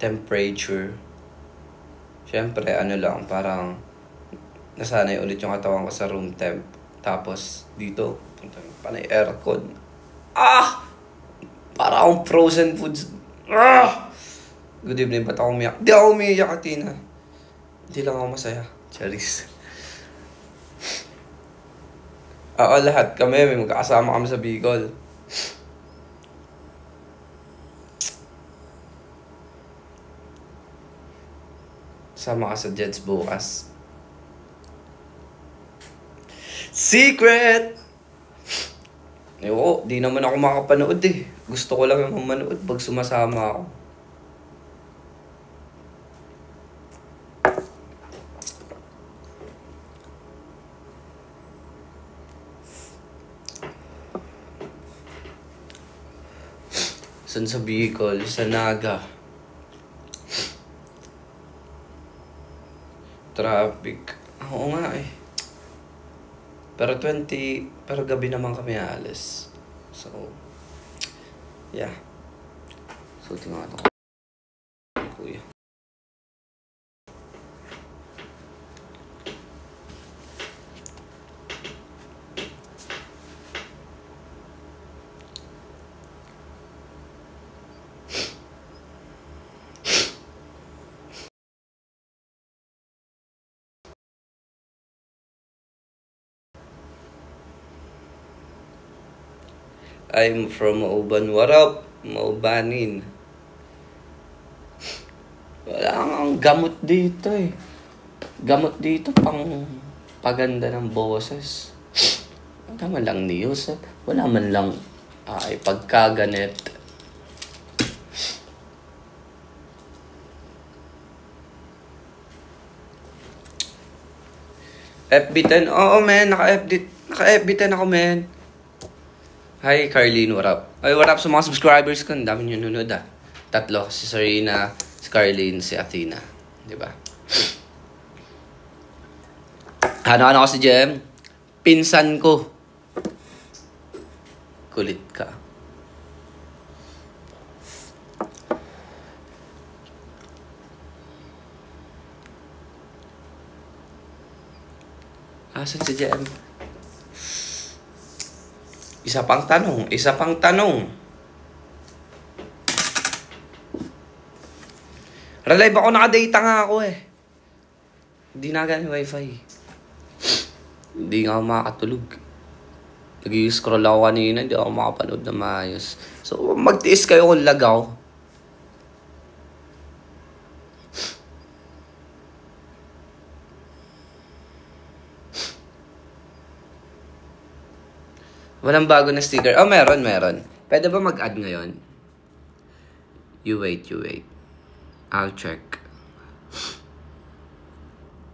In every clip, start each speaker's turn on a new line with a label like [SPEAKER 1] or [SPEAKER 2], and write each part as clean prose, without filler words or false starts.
[SPEAKER 1] temperature. Siyempre, ano lang, parang nasanay ulit yung katawan ko sa room temp. Tapos, dito, panay aircon. Para akong frozen foods. Good evening, ba't ako umiyak? Di ako umiyak, Athena. Hindi lang ako masaya. Charis. Lahat kami, may magkakasama kami sa Bicol. Sama ka sa Jets bukas. Secret! Ayoko, di naman ako makapanood eh. Gusto ko lang yung manood pag sumasama ako. San sa Bicol, sa Naga. Traffic. Oo nga eh. Pero gabi naman kami alis. So, yeah. So, tingnan ko. Kuya. I'm from Mauban. What up? Maubanin. Wala kang gamot dito eh. Gamot dito pang paganda ng boses. Wala man lang news. Wala man lang pagkaganit. FB10? Oo, man. Naka-FB10 ako, man. Hi, Carlene. What up? Ay, what up sa mga subscribers ko? Ang dami nyo nunod, 3. Si Serena, si Carlene, si Athena. Diba? Ano ko si Jem? Pinsan ko. Kulit ka. Asan si Jem? Isa pang tanong. Relive ako, nakadata nga ako eh. Hindi na ganyan wifi. Hindi nga ako makakatulog. Nag-i-scroll ako kanina, hindi ako makapanood na maayos. So, magtiis kayo kung lagaw. Walang bago na sticker. Oh, meron. Pwede ba mag-add ngayon? You wait. I'll check.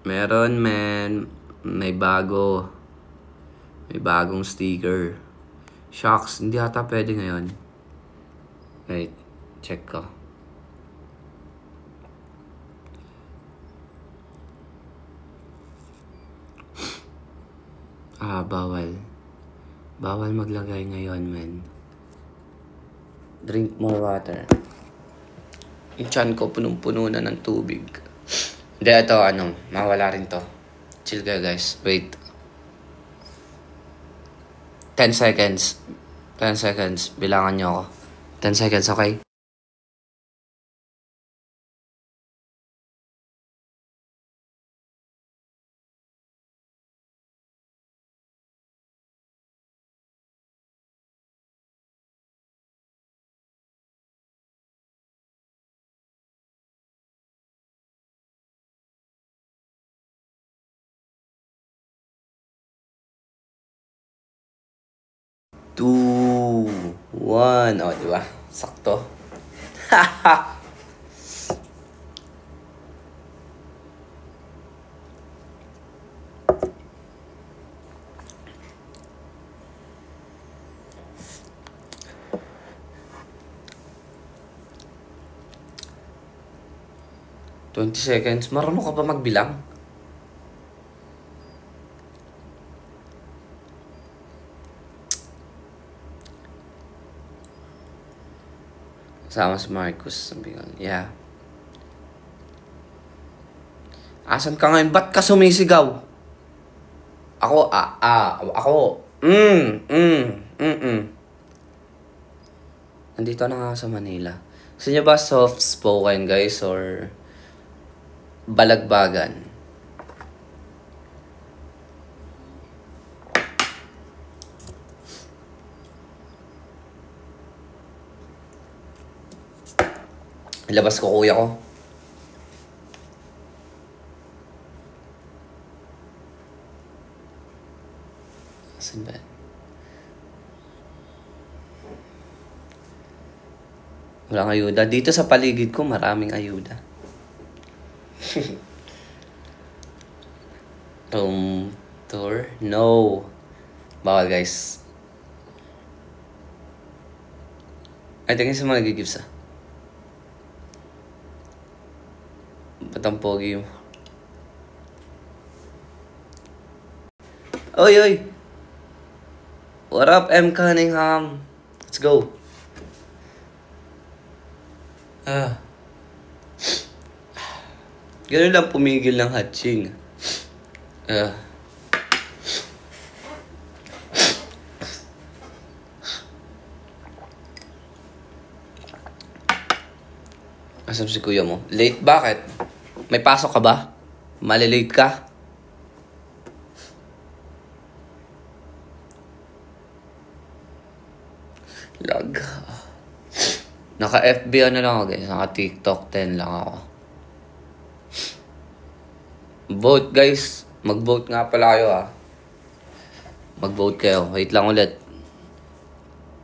[SPEAKER 1] Meron, man. May bago. May bagong sticker. Shucks, hindi ata pwede ngayon. Wait, check ko. Bawal. Bawal maglagay ngayon, man. Drink more water. Yung tiyan ko punong-puno na ng tubig. Hindi, ito, mawala rin to. Chill kayo, guys. Wait. 10 seconds. 10 seconds. Bilangan nyo ako. 10 seconds, okay? Two, one. O, diba? Sakto. Haha. $20 seconds. Marunong ka ba magbilang? Sama si Marcus. Yeah. Asan ka ngayon? Ba't ka sumisigaw? Ako. Nandito na nga sa Manila. Gusto niyo ba soft spoken, guys, or balagbagan? Ilabas ko kuya ko. Asan ba? Walang ayuda. Dito sa paligid ko, maraming ayuda. Room tour? No. Bawal, guys. Ay, tingin sa mga nagigibs ah. Ba't ang pogi mo? Oy! What up, M. Cunningham? Let's go. Ganun lang pumigil ng hatching. Asan si kuya mo? Late? Bakit? May pasok ka ba? Malilate ka? Lag. Naka-FB ano lang ako guys. Naka-TikTok 10 lang ako. Vote guys. Mag-vote nga pala kayo ah. Mag-vote kayo. Wait lang ulit.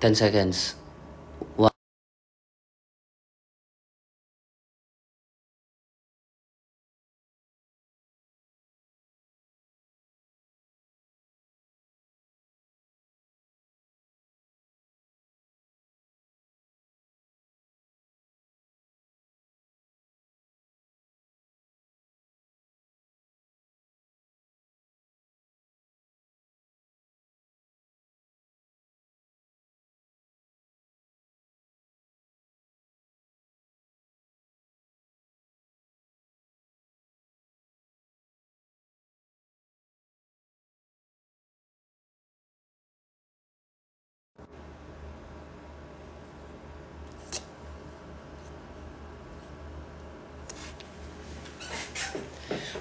[SPEAKER 1] 10 seconds.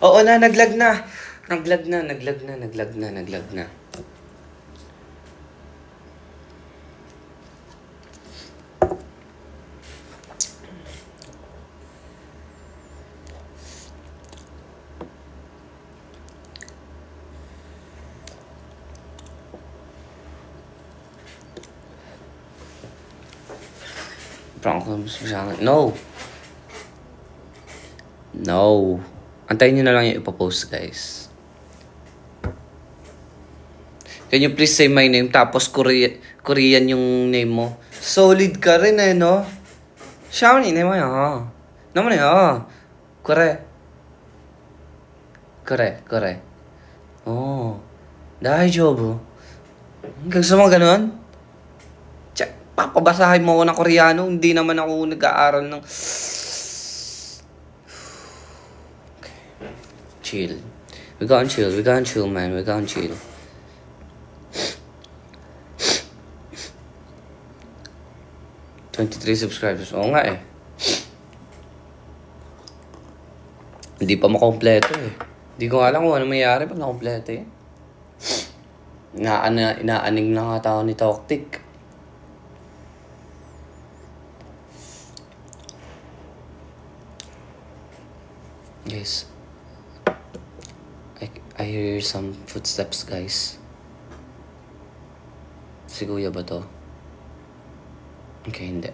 [SPEAKER 1] Oo na, naglag na. Naglag na. No. Antayin nyo na lang yung ipopost, guys. Can you please say my name? Tapos Korean yung name mo. Solid ka rin eh, no? Xiaoni, name mo yan. Naman yan. Kore. Oh. Daijoubu. Gusto mo ganun? Papabasahin mo ako ng Koreano. Hindi naman ako nag-aaral ng... Chill. We gonna chill, man. We gonna chill. $23 subscribers. Oo nga eh. Hindi pa makompleto eh. Hindi ko alam kung ano mayayari pag nakompleto eh. Inaaning na nga tao ni Toktik. Guys. I hear some footsteps, guys. Si Kuya ba to? Okay, hindi.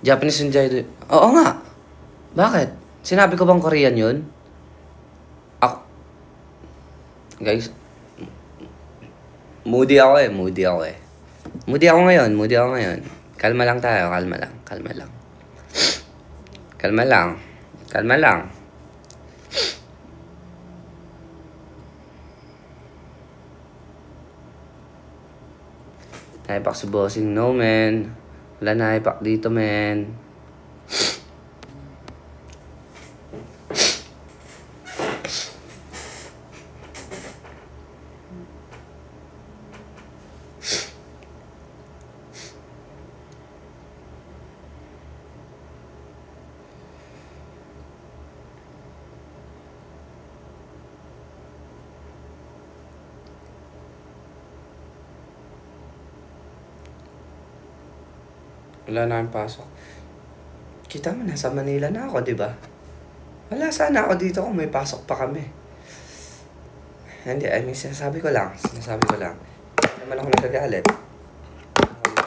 [SPEAKER 1] Japanese and Jaido. Oo nga. Bakit? Sinabi ko bang Korean yun? Ako. Guys. Moody ako ngayon. Kalma lang tayo. Kalma lang. Naipak si bossing. No, man. Wala naipak dito, man. Wala na akong pasok. Kita mo, nasa Manila na ako, di ba? Wala sana ako dito kung may pasok pa kami. Hindi, I mean, sinasabi ko lang. Hindi naman ako nagagalit.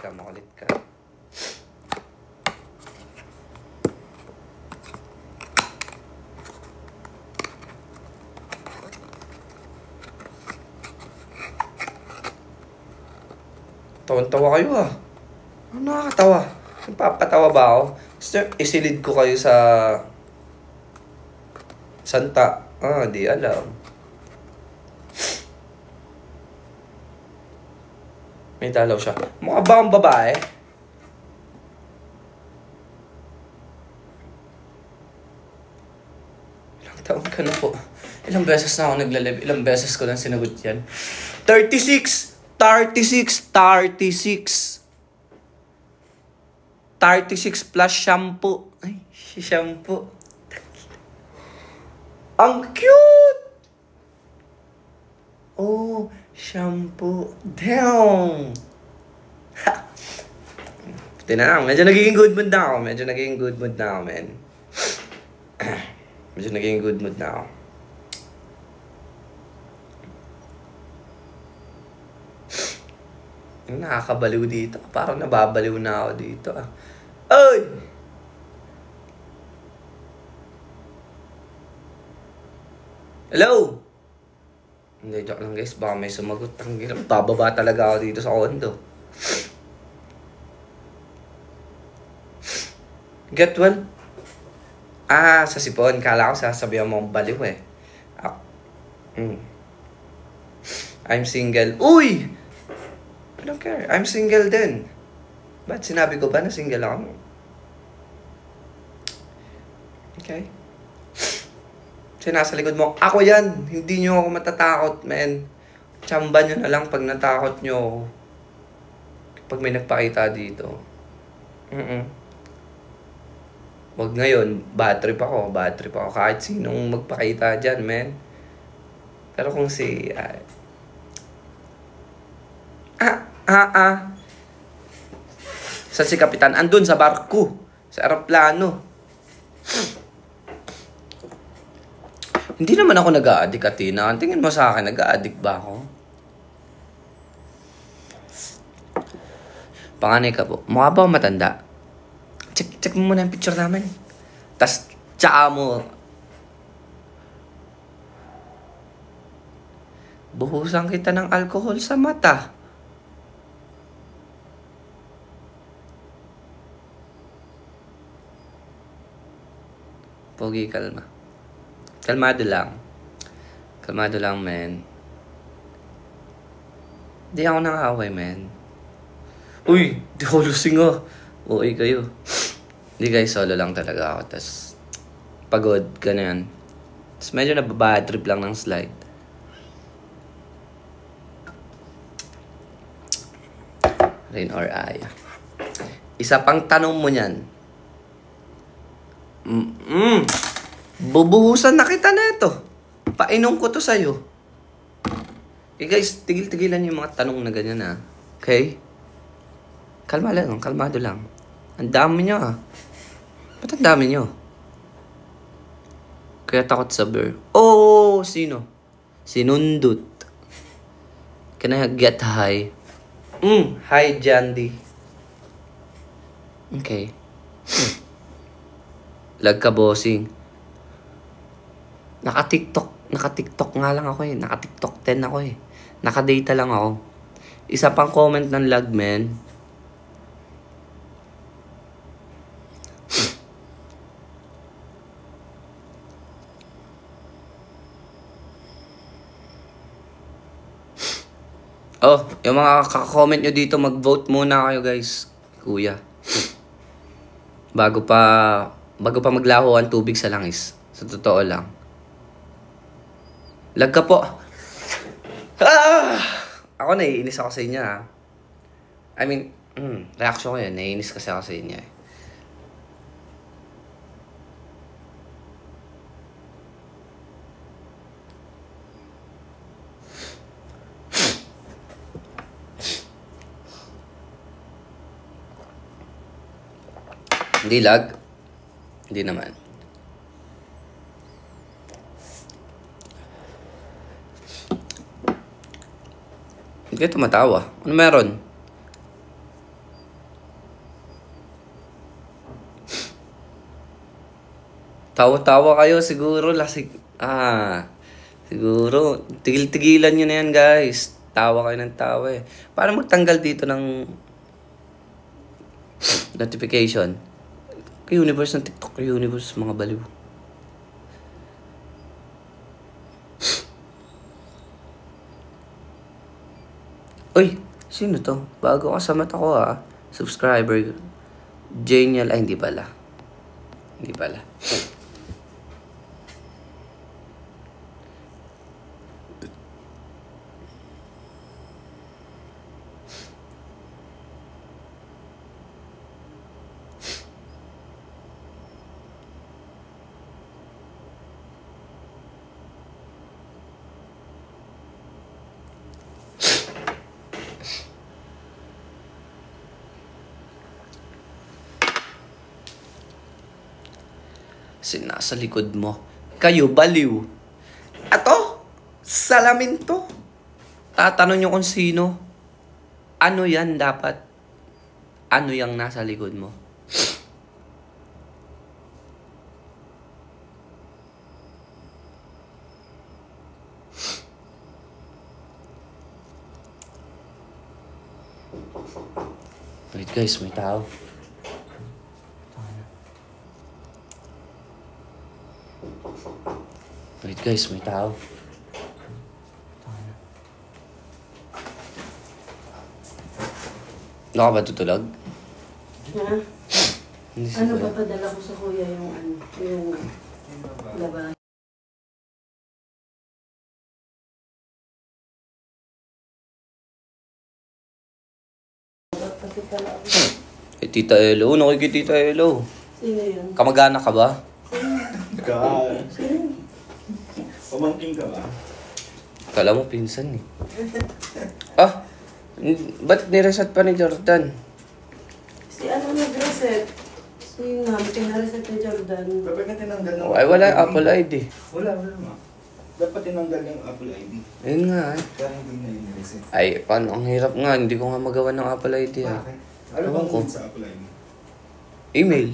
[SPEAKER 1] Makulit ka. Tawan-tawa kayo ah. Ano nakakatawa? Nagpapatawa ba ako? Gusto isilid ko kayo sa Santa. Di alam. May dalaw siya. Mukha ba ang babae? Ilang taon ka na po? Ilang beses na ako nagla-live? Ilang beses ko lang sinagot yan? 36 plus shampoo. Ay, shampoo. Ang cute! Oh, shampoo. Damn! Tinanang, medyo nagiging good mood na ako, men. Medyo nagiging good mood na ako. Nakakabaliw dito. Parang nababaliw na ako dito. Oy! Hello? Hindi, joke lang guys. Baka may sumagot. Ang hirap. Bababa talaga ako dito sa condo. Get well? Sa sipon. Kala ko sasabihan mo baliw eh. I'm single. Uy! I don't care. I'm single din. Ba't sinabi ko ba na single ako? Okay. Nasa likod mo, ako yan. Hindi nyo ako matatakot, men. Tsamba nyo na lang pag natakot nyo. Pag may nagpakita dito. Wag ngayon, bad trip ako. Kahit sinong magpakita dyan, men. Pero kung si... Sa si Kapitan, andun sa barko. Sa aeroplano. Hindi naman ako nag-a-addict, Athena. Tingin mo sa akin, nag-a-addict ba ako? Panganay ka po. Mukha ba matanda? Check mo muna yung picture namin. Tas, tsaka mo. Buhusan kita ng alcohol sa mata. Pogi, kalma. Kalmado lang, men. Di ako nang-away, men. Uy, di ako lusing ah. Uy, kayo. Di guys, solo lang talaga ako. Tas, pagod, ganyan. Tas medyo nababad trip lang ng slide. Rain or Aya. Isa pang tanong mo niyan. Bubuhusan na kita na ito. Painom ko to sa'yo. Guys, tigil-tigilan yung mga tanong na ganyan ha. Okay? Kalmado lang. Ang dami nyo ha. Ba't ang dami nyo? Kaya takot sa bear. Oh, sino? Sinundot. Can I get high? Hi, Jandy. Okay. Lag ka, bossing. Naka-TikTok nga lang ako eh. Naka-TikTok 10 ako eh. Naka-data lang ako. Isa pang comment ng lag, men. Oh, yung mga kaka-comment nyo dito, mag-vote muna kayo, guys. Kuya. Bago pa maglaho ang tubig sa langis. Sa totoo lang. Lag ka po. Ako naiinis ako sa inyo ha. I mean, reaction ko yun. Naiinis kasi ako sa inyo eh. Hindi lag? Hindi naman. Hindi kayo tumatawa. Ano meron? Tawa-tawa kayo siguro. Lasig. Siguro. Tigil-tigilan nyo na yan, guys. Tawa kayo ng tawa eh. Paano magtanggal dito ng notification? Universe ng TikTok. Universe, mga baliw. Uy, sino to? Bago ka sa mata ko Subscriber. Genial. Ay, hindi pala. Hindi pala. Nasa likod mo. Kayo, baliw. Ato? Salamin to. Tatanong nyo kung sino. Ano yan dapat? Ano yung nasa likod mo? Wait guys, may tao. Wait guys, may tao. Ano ka ba tutulog?
[SPEAKER 2] Ha? Ano ba padala ko sa kuya yung labahan? Pati pala ako.
[SPEAKER 1] Tita Elo. Ano kay Tita Elo?
[SPEAKER 2] Sino yun?
[SPEAKER 1] Kamag-anak ka ba?
[SPEAKER 2] Sino?
[SPEAKER 3] Pamangking ka ba?
[SPEAKER 1] Kala mo pinsan eh. Ba't nireset pa ni Jordan?
[SPEAKER 2] Si ano nag-reset? Si nga, pinareset ni Jordan.
[SPEAKER 3] Kapag na tinanggal ng
[SPEAKER 1] Ay, wala Apple ID.
[SPEAKER 3] Wala nga. Dapat tinanggal yung Apple ID.
[SPEAKER 1] Ayun nga eh.
[SPEAKER 3] Kaya hindi na yung reset.
[SPEAKER 1] Ay, paano? Ang hirap nga. Hindi ko nga magawa ng Apple ID
[SPEAKER 3] Bakit? Ano
[SPEAKER 1] Ewan
[SPEAKER 3] bang
[SPEAKER 1] ko.
[SPEAKER 3] sa Apple ID?
[SPEAKER 1] Email.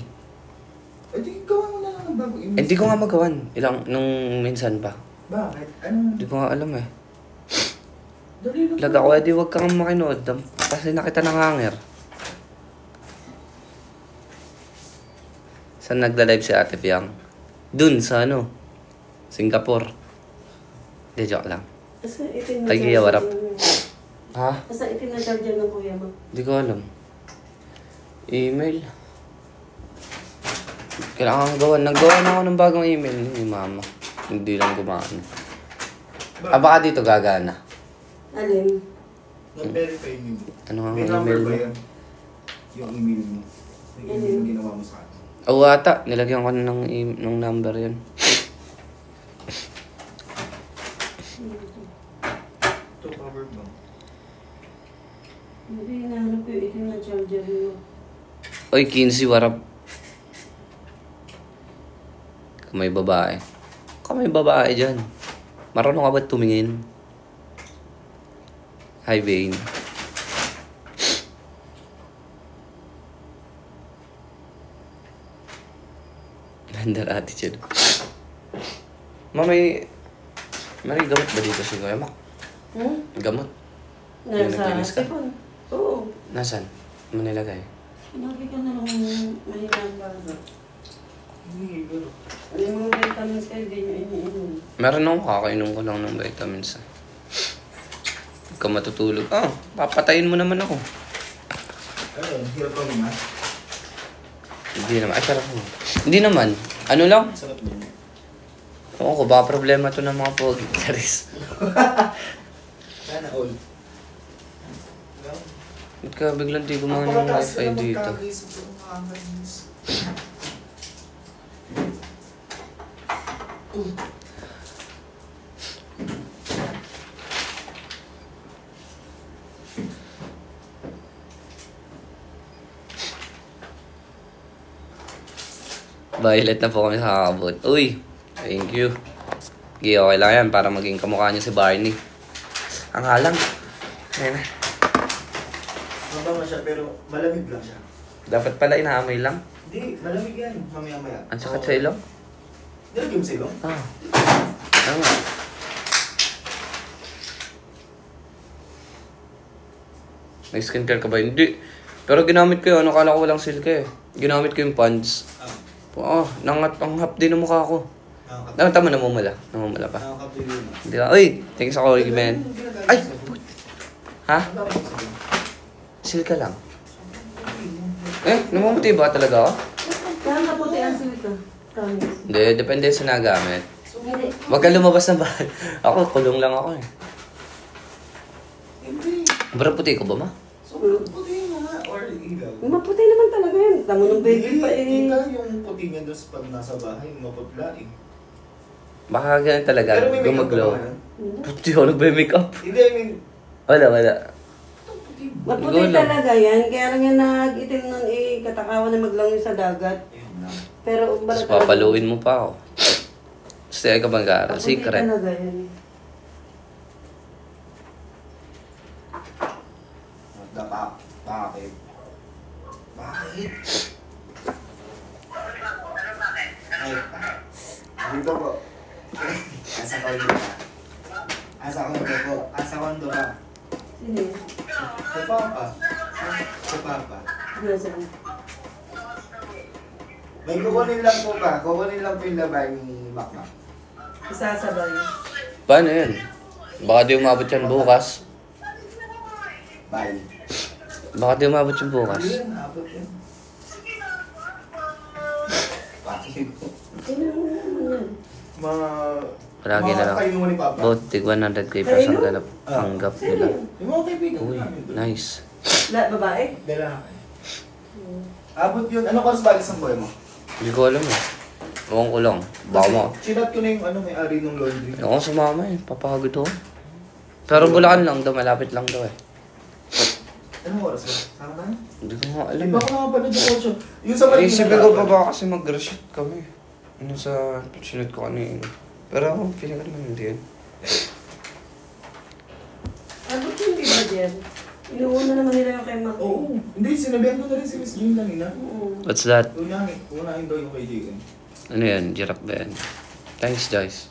[SPEAKER 3] Eh di gawa mo na lang ng bago email.
[SPEAKER 1] Hindi ko nga magawan. Nung minsan pa.
[SPEAKER 3] Bakit? Anong...
[SPEAKER 1] Hindi ko nga alam eh.
[SPEAKER 3] Dali lang.
[SPEAKER 1] Laga ko, edi wag kang makinood. Kasi nakita ng hanger. Saan nagla-live si Ate Piang? Dun sa Singapore. Hindi, joke lang.
[SPEAKER 2] Kasi itin na
[SPEAKER 1] Ay, Gia, warap. Ha?
[SPEAKER 2] Kasi itin na charger ng kuya mo.
[SPEAKER 1] Hindi ko alam. Email. Kailangan gawan. Naggawa na ako ng bagong email ni Mama. Hindi lang gumana. Baka dito gagana.
[SPEAKER 2] Alin?
[SPEAKER 3] Nag-verify mo.
[SPEAKER 1] Ano nga
[SPEAKER 3] May
[SPEAKER 1] ang
[SPEAKER 3] number
[SPEAKER 1] email
[SPEAKER 3] ba
[SPEAKER 1] mo?
[SPEAKER 3] yan? Yung email mo. Yung email na ginawa mo sa akin.
[SPEAKER 1] Oo ata. Nilagyan ko na ng number yan.
[SPEAKER 3] Ito, power bank.
[SPEAKER 2] Hindi, nahanap ko yung itin na charger mo.
[SPEAKER 1] Oy, 15 warap. Kamay babae. Kamay babae dyan. Marunong ka ba tumingin? Hi, Vane. Under attitude. May gamot ba dito si Kuya Mac? Gamot? Yung
[SPEAKER 2] Nasa
[SPEAKER 1] naglinis ka?
[SPEAKER 2] sipon. Oo.
[SPEAKER 1] Nasaan? Ano nilagay?
[SPEAKER 2] Sinabi ka na lang mahirap ba?
[SPEAKER 3] Hindi, pero...
[SPEAKER 2] Ano yung mga vitamins kayo, hindi nyo iniinom.
[SPEAKER 1] Meron akong kakainom ko lang ng vitamins. Huwag ka matutulog. Papatayin mo naman ako.
[SPEAKER 3] Ano, hirap ba naman?
[SPEAKER 1] Hindi naman. Ay, sarap mo. Hindi naman. Ano lang?
[SPEAKER 3] Sarap niya.
[SPEAKER 1] Oo ko, baka problema to ng mga pogi. Charis.
[SPEAKER 3] Sana all.
[SPEAKER 1] Ba't ka biglang di gumana ng wifi dito? Violet na po kami sa kakabot. Uy, thank you. Okay, okay lang yan para maging kamukha niyo si Barney. Ang halang. Ayan na.
[SPEAKER 3] Mababa siya pero malamig lang siya.
[SPEAKER 1] Dapat pala inaamoy lang.
[SPEAKER 3] Hindi, malamig yan. Mamaya-maya.
[SPEAKER 1] Ang sakit sa ilong?
[SPEAKER 3] Nilagyan mo sa ilong?
[SPEAKER 1] Ah. Tama. May skincare ka ba? Hindi. Pero ginamit ko yun. Akala ko walang silke eh. Ginamit ko yung Pond's. Oo, nanganghap din ang mukha ko. Tama, namumula. Namumula pa.
[SPEAKER 3] Nakakapili yun.
[SPEAKER 1] Hindi ka. Uy, thanks ako, man. Ay! Ha? Silka lang. Namumuti ba talaga ako?
[SPEAKER 2] Kaya kaputi ang sweet ah. Promise.
[SPEAKER 1] Hindi, depende sa nagamit.
[SPEAKER 2] Hindi.
[SPEAKER 1] Huwag ka lumabas ng bahay. Ako, kulong lang ako eh.
[SPEAKER 3] Hindi.
[SPEAKER 1] Barang puti ko ba, ma?
[SPEAKER 3] So, puti mo nga or ilaw.
[SPEAKER 2] Maputi naman talaga yun. Tamo ng baby pa eh.
[SPEAKER 3] Kita yung puti niya doon pag nasa bahay, maputla eh.
[SPEAKER 1] Baka ganun talaga.
[SPEAKER 3] Pero may makeup ka
[SPEAKER 1] Gumaglaw.
[SPEAKER 3] ba ngayon?
[SPEAKER 1] Puti ako nagbe-makeup.
[SPEAKER 3] Hindi, I mean,
[SPEAKER 1] Wala, wala.
[SPEAKER 2] Maputi
[SPEAKER 1] Gulo.
[SPEAKER 2] talaga yan. Kaya lang yan nag-itim nun eh. Katakawan na maglangoy sa dagat.
[SPEAKER 3] yun lang.
[SPEAKER 2] Pero
[SPEAKER 1] Tapos papaluin mo pa ako. Stay ka bang gara?
[SPEAKER 2] Maputi
[SPEAKER 1] Secret.
[SPEAKER 2] talaga yan.
[SPEAKER 3] Bakit? Bakit? Ay, dito po. Asa kondo ka? Asa kondo po? Asa kondo ka?
[SPEAKER 2] Sino yun?
[SPEAKER 3] Sa papa. Sa papa.
[SPEAKER 2] Nasaan?
[SPEAKER 3] May kukunin lang po ba? Kukunin lang po yung labay ni Makmak.
[SPEAKER 2] Isasabay.
[SPEAKER 1] Paano yun? Baka di umabot yan bukas.
[SPEAKER 3] Bye.
[SPEAKER 1] Baka di umabot yung bukas.
[SPEAKER 3] Ayun, abot yun. Bakit po?
[SPEAKER 2] Sino naman yan?
[SPEAKER 1] Palagi na lang.
[SPEAKER 3] Kainin mo ni Papa.
[SPEAKER 1] About tig 100k plus ang ganap tanggap nila.
[SPEAKER 3] Yung mga kaibigan
[SPEAKER 1] Uy,
[SPEAKER 3] namin doon.
[SPEAKER 1] nice.
[SPEAKER 2] Babae?
[SPEAKER 3] Lalaki. Abot yun. Ano oras balis ang boy mo?
[SPEAKER 1] Hindi ko alam eh. Ewan ko lang. Baka mo.
[SPEAKER 3] Chinat ko na yung may-ari ng laundry.
[SPEAKER 1] Ako sumama eh. Papagod ako. Pero Bulacan lang daw. Malapit lang daw eh.
[SPEAKER 3] Anong oras ba? Saan ka na?
[SPEAKER 1] Hindi ko nga alam
[SPEAKER 3] Di ba
[SPEAKER 1] eh.
[SPEAKER 3] ako nakapanood yung audio? Yung sa Marikina.
[SPEAKER 1] Isipin ko pa ba kasi mag-reshoot kami. Ano sa sinut ko kanina. Pero ako, feeling ko naman hindi yan.
[SPEAKER 2] Ano yung di ba dyan? Inuuna naman nila yung kay Maki.
[SPEAKER 3] Oo. Hindi, sinabihan ko na rin si Miss Jean kanina.
[SPEAKER 2] Oo.
[SPEAKER 1] What's that?
[SPEAKER 3] Unahin daw yung kay Jean.
[SPEAKER 1] Ano yan? Giraffe ba yan? Thanks, Joyce.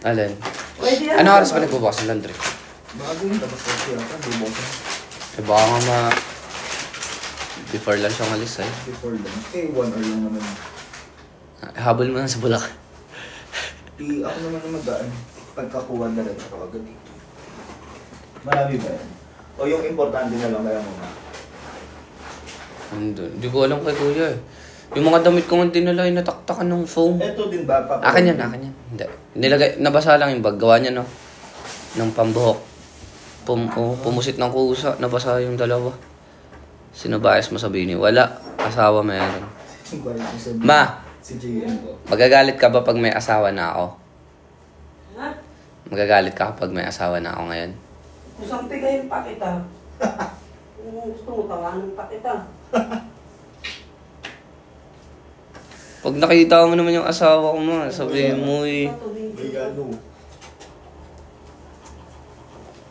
[SPEAKER 1] Alin?
[SPEAKER 2] Pwede yan.
[SPEAKER 1] Ano oras pa nagbubukas ng laundry?
[SPEAKER 3] Bago yun, tapos na siya ka, bubok na.
[SPEAKER 1] Eh baka nga before lang siyang alis eh.
[SPEAKER 3] Before lang. Eh, 1 hour lang naman.
[SPEAKER 1] Habol mo na sa Bulacan.
[SPEAKER 3] Ako naman na mag-aan. Pagkakuha na rin ako agad dito. Marami ba yan? O yung importante na lang kaya muna?
[SPEAKER 1] Hindi ko alam kay kuya eh. Yung mga damit ko nga dinala ay nataktakan ng foam.
[SPEAKER 3] Ito din ba?
[SPEAKER 1] Akin yan. Hindi. Nilagay, nabasa lang yung bag. Gawa niya no. Ng pambuhok. Pumusit ng kusa. Nabasa yung dalawa. Sino ba ayos mo sabihin niyo? Wala. Asawa meron. Ma!
[SPEAKER 3] Si JM ko.
[SPEAKER 1] Magagalit ka ba pag may asawa na ako?
[SPEAKER 2] Ha?
[SPEAKER 1] Magagalit ka kapag may asawa na ako ngayon?
[SPEAKER 2] Kusang pigayin pa kita. Kung gusto mo, tawanan pa kita.
[SPEAKER 1] Pag nakita mo naman yung asawa ko mo, sabihin mo eh.
[SPEAKER 3] May ano.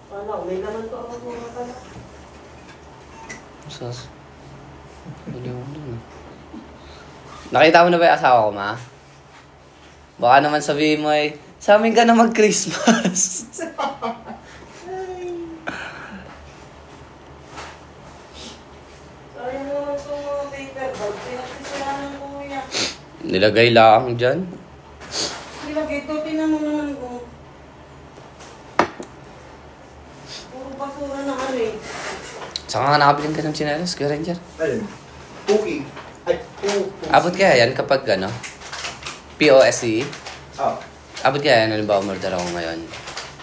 [SPEAKER 2] Kala ko, may laman to ako mga kala.
[SPEAKER 1] Sas. Baliw mo na. Nakita mo na ba yung asawa ko, ma? Baka naman sabihin mo eh, sa amin ka na mag-Christmas.
[SPEAKER 2] Sayang naman itong mga paper bag. Pinagsisira ng kuya.
[SPEAKER 1] Nilagay lang dyan.
[SPEAKER 2] Nilagay ito, tinan mo naman kung puro basura na ano eh.
[SPEAKER 1] Saka nga nakabiling ka ng chinelas, Kuya Ranger.
[SPEAKER 3] Alin? Cookie. Ay,
[SPEAKER 1] Abot kaya yan kapag ano? POSE?
[SPEAKER 3] Ah.
[SPEAKER 1] Abot kaya yan, halimbawa murder ako ngayon.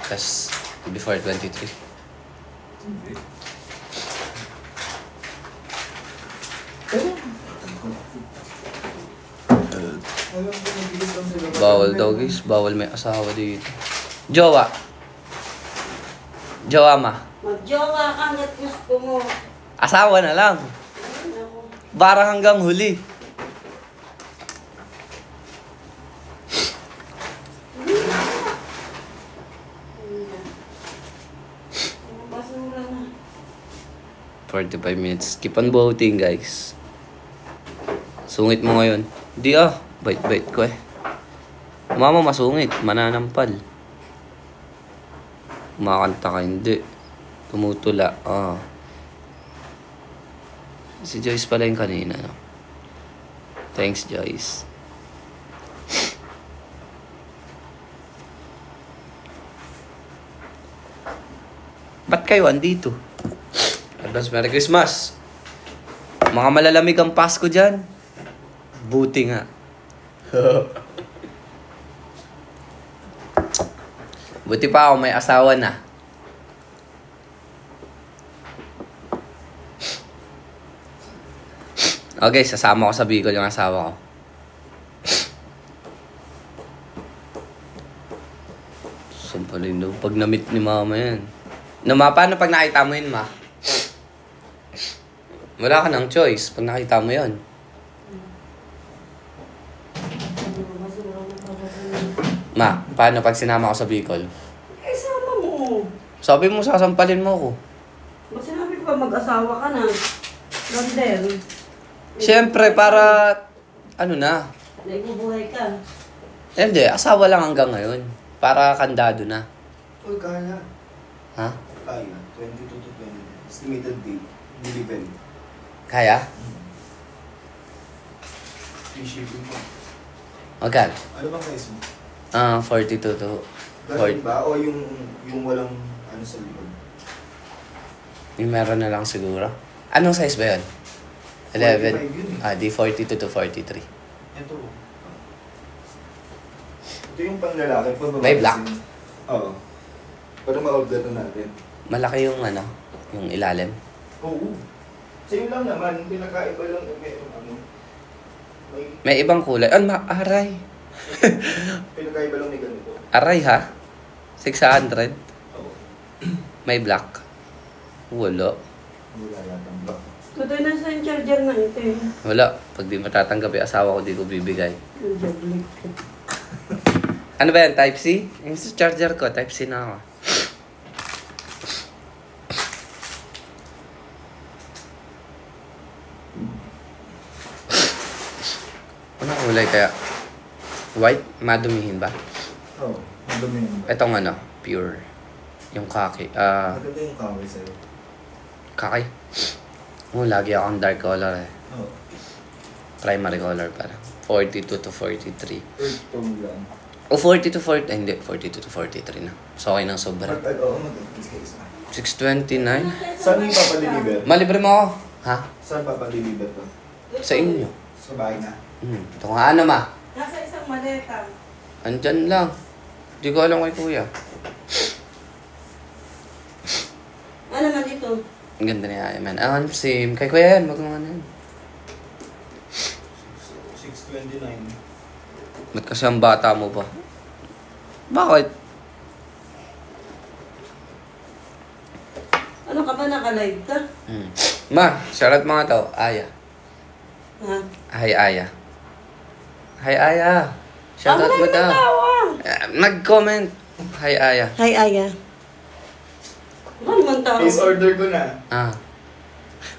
[SPEAKER 1] Tapos, before 23.
[SPEAKER 3] Hindi. Pero, alam ko, nagbigay lang sila.
[SPEAKER 1] Bawal daw guys, bawal may asawa dito. Jowa. Jowa ma.
[SPEAKER 2] Mag-jowa ka hanggat gusto mo.
[SPEAKER 1] Asawa na lang.
[SPEAKER 2] Ay, naku.
[SPEAKER 1] Bara hanggang huli. 45 minutes. Keep on voting, guys. Sungit mo ngayon. Di ah. Bait-bait ko eh. Mama, masungit. Mananampal. Kumakanta ka, hindi. Tumutula. Ah. Si Joyce pala yung kanina, no? Thanks, Joyce. Ba't kayo andito? Advance Merry Christmas! Mga malalamig ang Pasko dyan. Buti nga. Buti pa ako may asawa na. Okay, sasama ko sa Bicol yung asawa ko. Sampalin daw. Pag na-meet ni mama yan. Paano pag nakita mo yun, ma? Wala ka ng choice pag nakita mo yun. Ma, paano pag sinama ko sa Bicol?
[SPEAKER 2] Eh, sama mo.
[SPEAKER 1] Sabi mo, sasampalin mo ko.
[SPEAKER 2] Ba't sinabi ko ba mag-asawa ka na? Rondel.
[SPEAKER 1] Siyempre, para, ano na.
[SPEAKER 2] Nagbubuhay ka.
[SPEAKER 1] Hindi, asawa lang hanggang ngayon. Para kandado na.
[SPEAKER 3] Uy, kaya.
[SPEAKER 1] Ha?
[SPEAKER 3] Kaya. 22 to 20. Estimated date. Delivery.
[SPEAKER 1] Kaya?
[SPEAKER 3] Free shipping po.
[SPEAKER 1] Magkano?
[SPEAKER 3] Ano bang size mo?
[SPEAKER 1] 42 to
[SPEAKER 3] Ganun ba? O yung walang ano sa likod?
[SPEAKER 1] Yung meron na lang siguro. Anong size ba yun? 11?
[SPEAKER 3] 45 yun eh.
[SPEAKER 1] Di 42 to 43.
[SPEAKER 3] Ito. Ito yung pang lalaki.
[SPEAKER 1] May black?
[SPEAKER 3] Oo. Para ma-order na natin.
[SPEAKER 1] Malaki yung ano, yung ilalim.
[SPEAKER 3] Oo. Same lang naman. Pinakaiba lang may ano.
[SPEAKER 1] May ibang kulay. Aray.
[SPEAKER 3] Pinakaiba lang may ganito.
[SPEAKER 1] Aray ha? 600?
[SPEAKER 3] Oo.
[SPEAKER 1] May black? Wala.
[SPEAKER 3] Wala yatang black.
[SPEAKER 2] Tutoy na sa yung charger na ito eh.
[SPEAKER 1] Wala. Pag di matatanggap yung asawa ko, di ko bibigay.
[SPEAKER 2] Yung jablik ko.
[SPEAKER 1] Ano ba yan? Type C? Yung sa charger ko, Type C na ako. Anong kulay kaya? White? Madumihin ba?
[SPEAKER 3] Oo. Madumi yun.
[SPEAKER 1] Etong ano, pure. Yung kaki.
[SPEAKER 3] Maganda yung cover sa'yo.
[SPEAKER 1] Kaki? Lagi akong dark color eh.
[SPEAKER 3] Oo.
[SPEAKER 1] Primary color pala. 42 to 43.
[SPEAKER 3] Earth tone lang.
[SPEAKER 1] O 40 to 40, hindi, 42 to 43 na. So, okay nang sobra.
[SPEAKER 3] Oo, mag-increase ka isa.
[SPEAKER 1] 629?
[SPEAKER 3] Saan yung papadeliver?
[SPEAKER 1] Malibre mo ako. Ha?
[SPEAKER 3] Saan papadeliver to?
[SPEAKER 1] Sa inyo.
[SPEAKER 3] Sa bahay na?
[SPEAKER 1] Ito nga ano ma?
[SPEAKER 2] Nasa isang maleta.
[SPEAKER 1] Andyan lang. Di ko alam kay kuya.
[SPEAKER 2] Ano naman ito?
[SPEAKER 1] Ang ganda niya, man. Same. Kay kuya yan, wag mo ano yan.
[SPEAKER 3] 629.
[SPEAKER 1] Ba't kasi ang bata mo pa? Bakit?
[SPEAKER 2] Ano ka ba? Naka-live ka?
[SPEAKER 1] Ma, shoutout mga to. Aya.
[SPEAKER 2] Ha?
[SPEAKER 1] Hi, Aya. Hi, Aya. Shoutout mo daw. Nag-comment. Hi, Aya.
[SPEAKER 2] Hi, Aya. Ano naman tao?
[SPEAKER 3] Please order ko na.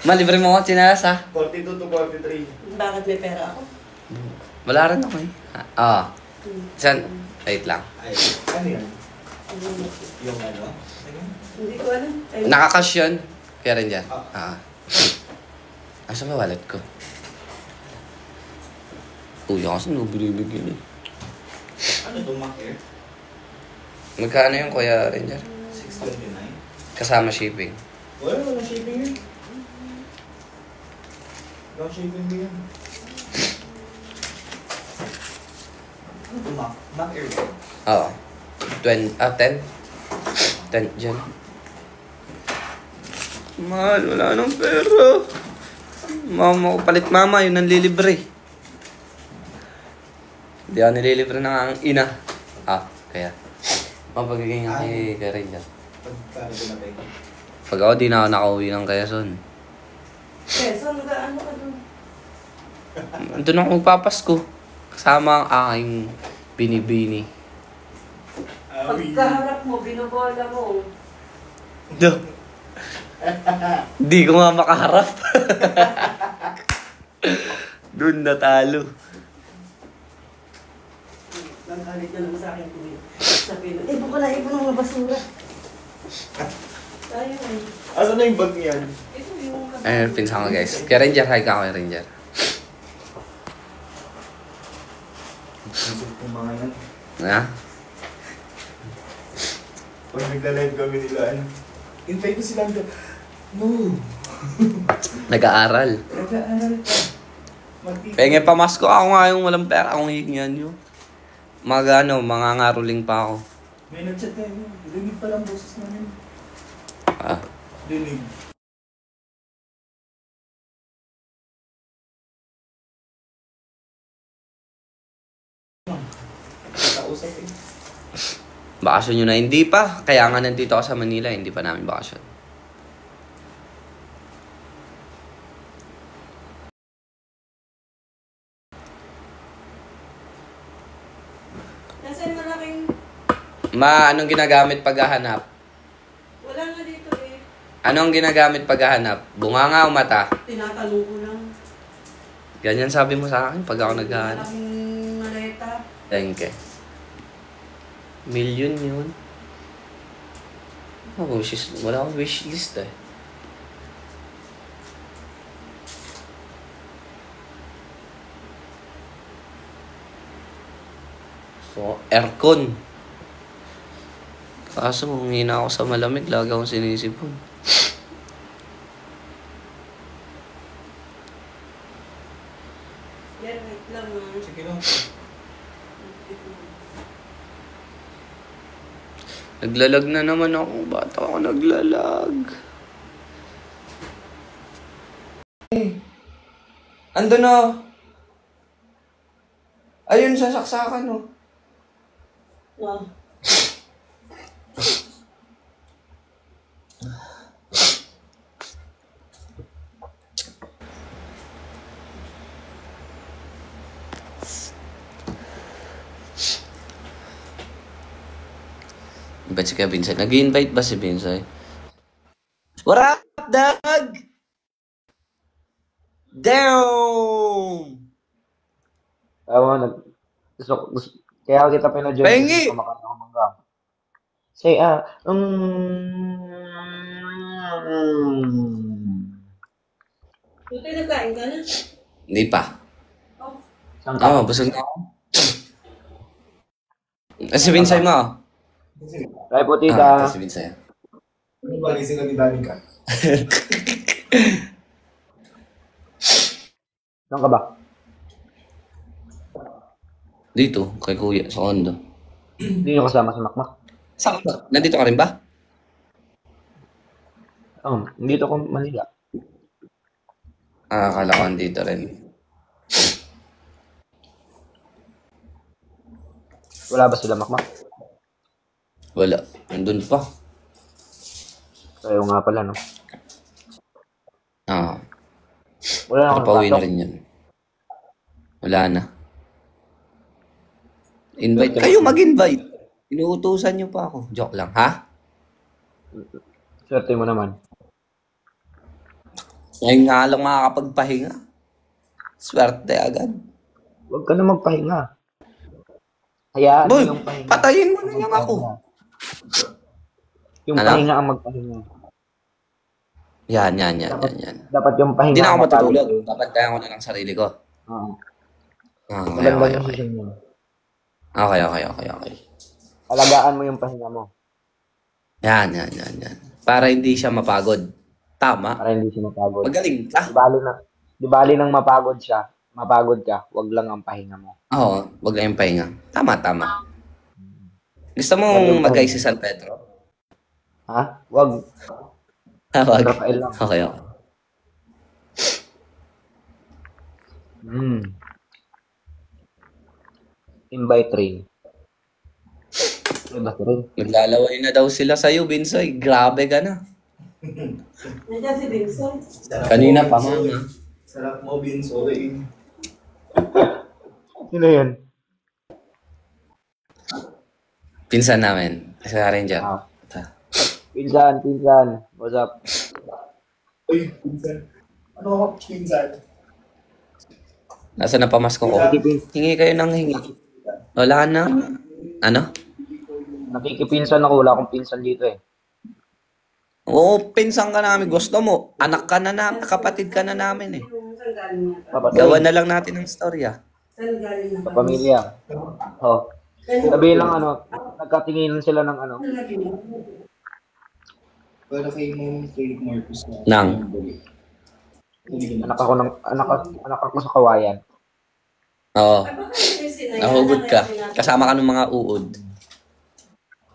[SPEAKER 1] Malibre mo ako, chinalas ha?
[SPEAKER 3] 42 to 43.
[SPEAKER 2] Bakit may pera ako?
[SPEAKER 1] Wala rin ako eh. San? Wait lang.
[SPEAKER 3] Ay, ano yan? Yung ano?
[SPEAKER 2] Hindi ko alam. Ay,
[SPEAKER 1] Nakakash yun. Kaya rin dyan. Asa ba wallet ko? Kuya kasi nabibigyan eh.
[SPEAKER 3] Ano to, Mac Air?
[SPEAKER 1] Magkano yung kuya rin dyan?
[SPEAKER 3] 629.
[SPEAKER 1] Kasama shipping.
[SPEAKER 3] Wala shipping yun. Wala shipping din yan. Ano to, Mac? Mac Air ba?
[SPEAKER 1] Oo. 10? 10 dyan. Mahal, wala nang pera. Mama ko palit mama, yun ang lilibre. Hindi ako nililibre ng ang ina. Kaya. Mapagiging kay rin dyan.
[SPEAKER 3] Pagkano ko na tayo?
[SPEAKER 1] Pag ako, di na ako nakauwi ng Quezon.
[SPEAKER 2] Quezon, ano ka doon?
[SPEAKER 1] Doon ako magpapasko. Kasama ang aking binibini.
[SPEAKER 2] Pagkaharap mo, binobola mo.
[SPEAKER 1] Do. Di ko nga makaharap. Doon natalo.
[SPEAKER 2] Nangkalit na naman sa akin kuya. Sa pilo. Ibon ko na, ibon ng mga basura. Tayo eh.
[SPEAKER 3] Asan na yung bag niyan?
[SPEAKER 2] Ito yung...
[SPEAKER 1] Ayun, pinsan ko guys. Kaya Ranger, hi ka kay Ranger.
[SPEAKER 3] Isip ko mga yan.
[SPEAKER 1] Ha?
[SPEAKER 3] Pag nagla-live kami nila, ano? Hintay ko sila hanggang... No!
[SPEAKER 1] Nag-aaral.
[SPEAKER 3] Nag-aaral ka.
[SPEAKER 1] Penge pamasko ako nga yung walang pera. Akong hihingan nyo. Mga ngaruling pa ako.
[SPEAKER 3] May nag-chat tayo. Dinig pa lang boses namin.
[SPEAKER 1] Ah.
[SPEAKER 3] Dinig. Kausap eh.
[SPEAKER 1] Bakasyon nyo na hindi pa. Kaya nga nandito ako sa Manila. Hindi pa namin bakasyon.
[SPEAKER 2] Nasaan malaking...
[SPEAKER 1] Anong ginagamit paghahanap?
[SPEAKER 2] Wala nga dito eh.
[SPEAKER 1] Anong ginagamit paghahanap? Bunganga o mata?
[SPEAKER 2] Tinatanong ko lang.
[SPEAKER 1] Ganyan sabi mo sa akin pag ako naghahanap.
[SPEAKER 2] Malaking maleta.
[SPEAKER 1] Thank you. Million yun. Wala akong wish list eh. So, aircon. Kaso kung hina ako sa malamig, lagi akong sinisipon.
[SPEAKER 2] Yan, wait lang ah.
[SPEAKER 3] Sige lang.
[SPEAKER 1] Naglalag na naman ako. Ba't ako naglalag? Ando na. Ayun, sa saksakan, oh.
[SPEAKER 2] Ah.
[SPEAKER 1] Ba't si Vincent? Nag-invite ba si Vincent? What up, Doug? Damn!
[SPEAKER 4] Kaya kita pina-join
[SPEAKER 1] Pahingi!
[SPEAKER 4] kasi kumakanta ko mangga. Say,
[SPEAKER 2] Buti nagkain ka na.
[SPEAKER 1] Hindi pa.
[SPEAKER 2] Oh.
[SPEAKER 4] Saan ka?
[SPEAKER 1] Busog na ako. Si Vincent mo.
[SPEAKER 4] Kaya po,
[SPEAKER 1] Ito
[SPEAKER 4] tita.
[SPEAKER 1] si Vincent.
[SPEAKER 3] Ano ba, gising kami daling ka?
[SPEAKER 4] Saan ka ba?
[SPEAKER 1] Dito, kay Kuya, sa condo.
[SPEAKER 4] Hindi nyo kasama si Makmak.
[SPEAKER 1] Saan ka? Nandito ka rin ba?
[SPEAKER 4] Dito ko Manila.
[SPEAKER 1] Akala ko andito rin.
[SPEAKER 4] Wala ba sila Makmak?
[SPEAKER 1] Wala. Nandun pa.
[SPEAKER 4] Kayo nga pala, no?
[SPEAKER 1] Ah.
[SPEAKER 4] Wala na akong
[SPEAKER 1] Papauwi na
[SPEAKER 4] pasok.
[SPEAKER 1] rin yun. Wala na. Invite. Kayo mag-invite. Inuutusan niyo pa ako. Joke lang, ha?
[SPEAKER 4] Swerte mo naman.
[SPEAKER 1] Ngayon nga lang makakapagpahinga. Swerte agad.
[SPEAKER 4] Huwag ka na magpahinga. Hayaan mo
[SPEAKER 1] Boy,
[SPEAKER 4] yung pahinga.
[SPEAKER 1] patayin mo na lang ako.
[SPEAKER 4] Yung
[SPEAKER 1] Ano?
[SPEAKER 4] pahinga ang magpahinga.
[SPEAKER 1] Yan.
[SPEAKER 4] Dapat yung pahinga
[SPEAKER 1] Hindi na ako
[SPEAKER 4] ang
[SPEAKER 1] matutulog.
[SPEAKER 4] mapagod.
[SPEAKER 1] Dapat kaya ko na lang sarili ko.
[SPEAKER 4] Oo.
[SPEAKER 1] Okay.
[SPEAKER 4] Maganda yung sisyon mo.
[SPEAKER 1] Okay.
[SPEAKER 4] Alagaan mo yung pahinga mo.
[SPEAKER 1] Yan. Para hindi siya mapagod. Tama.
[SPEAKER 4] Para hindi siya mapagod.
[SPEAKER 1] Magaling ka.
[SPEAKER 4] Di bali nang mapagod ka, wag lang ang pahinga mo.
[SPEAKER 1] Oo, wag lang yung pahinga. Tama. Gusto mo mag-ay si San Pedro?
[SPEAKER 4] Ha? Wag.
[SPEAKER 1] Wag.
[SPEAKER 4] Rafael lang.
[SPEAKER 1] Okay.
[SPEAKER 4] Invite ring. Invite ring.
[SPEAKER 1] Naglalaway na daw sila sa'yo, Binsoy. Grabe ka na.
[SPEAKER 2] Nandiyan si Vincent.
[SPEAKER 1] Kanina pa, mama.
[SPEAKER 3] Sarap mo, Vince. Okay.
[SPEAKER 4] Sino yun?
[SPEAKER 1] Pinsan namin. Sa Ranger.
[SPEAKER 4] Pinsan. What's up?
[SPEAKER 3] Uy, pinsan. Ano ako, pinsan?
[SPEAKER 1] Nasa na pamasko ko?
[SPEAKER 4] Nakikipin,
[SPEAKER 1] Hingi kayo ng hingi. Wala na. Ano?
[SPEAKER 4] nakikipinsan ako. Wala akong pinsan dito eh.
[SPEAKER 1] Oo, pinsan ka namin. Gusto mo. Anak ka na namin. Kapatid ka na namin eh.
[SPEAKER 2] Saan galing nga?
[SPEAKER 1] Gawa
[SPEAKER 4] Papatid.
[SPEAKER 1] na lang natin ng storya.
[SPEAKER 2] Saan galing nga?
[SPEAKER 4] Sa pamilya. Oh. Sabihin lang nagkatinginan sila ng
[SPEAKER 3] Para kay Ma'am Kate Marcos na.
[SPEAKER 1] Nang.
[SPEAKER 4] anak ako sa kawayan.
[SPEAKER 1] Oo. Nahugot ka. Kasama ka ng mga uod.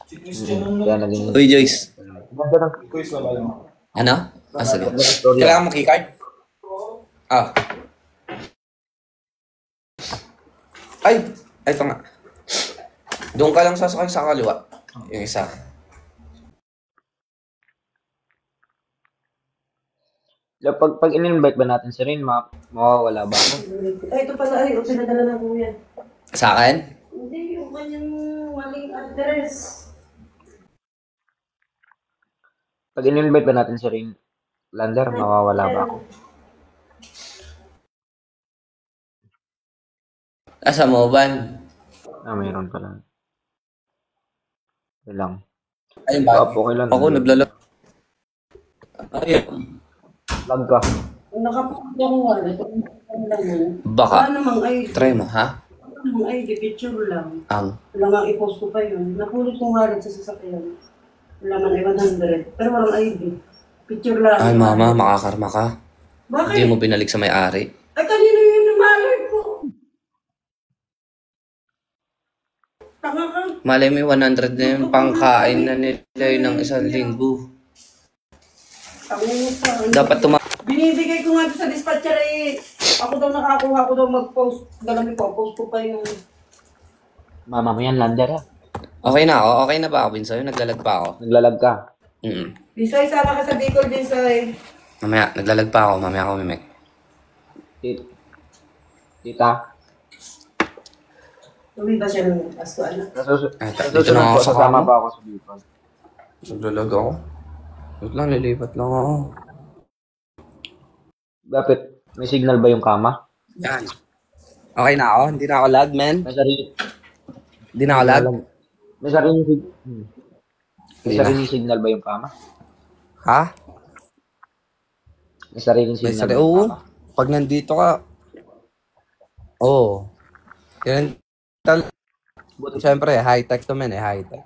[SPEAKER 3] Si Christian ang
[SPEAKER 4] Kaya naging
[SPEAKER 1] Uy, Joyce.
[SPEAKER 4] ganda ng
[SPEAKER 3] quiz na ba lang?
[SPEAKER 1] Ano? Ah, sige.
[SPEAKER 4] ganda ng story.
[SPEAKER 1] Kailangan mo keycard? Ah. Ay! Ay, ito nga. Doon ka lang sasakay sa kaliwa. Yung isa.
[SPEAKER 4] Pag in-invite ba natin si Rin, mawawala ba ako?
[SPEAKER 2] Ay, ito pala ay, pinadala ng kuya.
[SPEAKER 1] Sa akin?
[SPEAKER 2] Hindi, yung kanyang maling address.
[SPEAKER 4] Pag in-invite ba natin si Rin, Lander, mawawala ba ako?
[SPEAKER 1] Asa mo, Van?
[SPEAKER 4] Mayroon pala. Okay lang.
[SPEAKER 1] Ayun ba?
[SPEAKER 4] Okay lang.
[SPEAKER 1] Ako, naglalag. Ayun.
[SPEAKER 4] Lag ka.
[SPEAKER 2] Nakapunta ko nga, ito lang yun.
[SPEAKER 1] Baka.
[SPEAKER 2] Wala namang ID.
[SPEAKER 1] Try mo, ha?
[SPEAKER 2] Wala namang ID, picture lang.
[SPEAKER 1] Ang.
[SPEAKER 2] Wala nga i-post ko pa yun. Napulot ko nga rin sa sasakyan. Wala man ay 100. Pero walang ID. Picture lang.
[SPEAKER 1] Ay, mama, makakarma ka.
[SPEAKER 2] Bakit?
[SPEAKER 1] Hindi mo binalik sa may-ari.
[SPEAKER 2] Ay, kanino yun yung malay ko? Tanga ka.
[SPEAKER 1] Malay mo yung 100 na yung pangkain na nila yun ng isang linggo.
[SPEAKER 2] Tanga ka.
[SPEAKER 1] Dapat
[SPEAKER 2] Binibigay ko nga sa dispatcher eh. Ako daw nakakuha ko daw mag-post. Galami ko, post ko pa yung...
[SPEAKER 4] Mama mo yan, Lander ha.
[SPEAKER 1] Okay na ako. Okay na ba ako, Binsoy? Naglalag pa ako.
[SPEAKER 4] Naglalag ka.
[SPEAKER 2] Bisay, sama ka sa Bicol, Bisay.
[SPEAKER 1] Mamaya, naglalag pa ako. Mamaya ako mimek.
[SPEAKER 4] Tita,
[SPEAKER 2] Uwi ba siya ng Pasko, anak?
[SPEAKER 1] Ay,
[SPEAKER 4] sa
[SPEAKER 1] dito
[SPEAKER 4] susunod
[SPEAKER 1] na ako
[SPEAKER 4] po,
[SPEAKER 1] sa
[SPEAKER 4] sasama
[SPEAKER 1] kama.
[SPEAKER 4] pa ako sa Bicol.
[SPEAKER 1] Naglalag ako. Wait lang, lilipat lang ako.
[SPEAKER 4] Bakit? May signal ba yung kama?
[SPEAKER 1] Yan. Okay na ako? Hindi na ako lag, man?
[SPEAKER 4] May sarili.
[SPEAKER 1] Hindi na ako lag?
[SPEAKER 4] May sariling signal. May
[SPEAKER 1] Hindi na.
[SPEAKER 4] sariling signal ba yung kama?
[SPEAKER 1] Ha?
[SPEAKER 4] May sariling
[SPEAKER 1] May
[SPEAKER 4] signal
[SPEAKER 1] sari.
[SPEAKER 4] ba yung
[SPEAKER 1] Oo.
[SPEAKER 4] kama?
[SPEAKER 1] Pag nandito ka. Oo. Yan. Siyempre, high-tech to men eh. High-tech.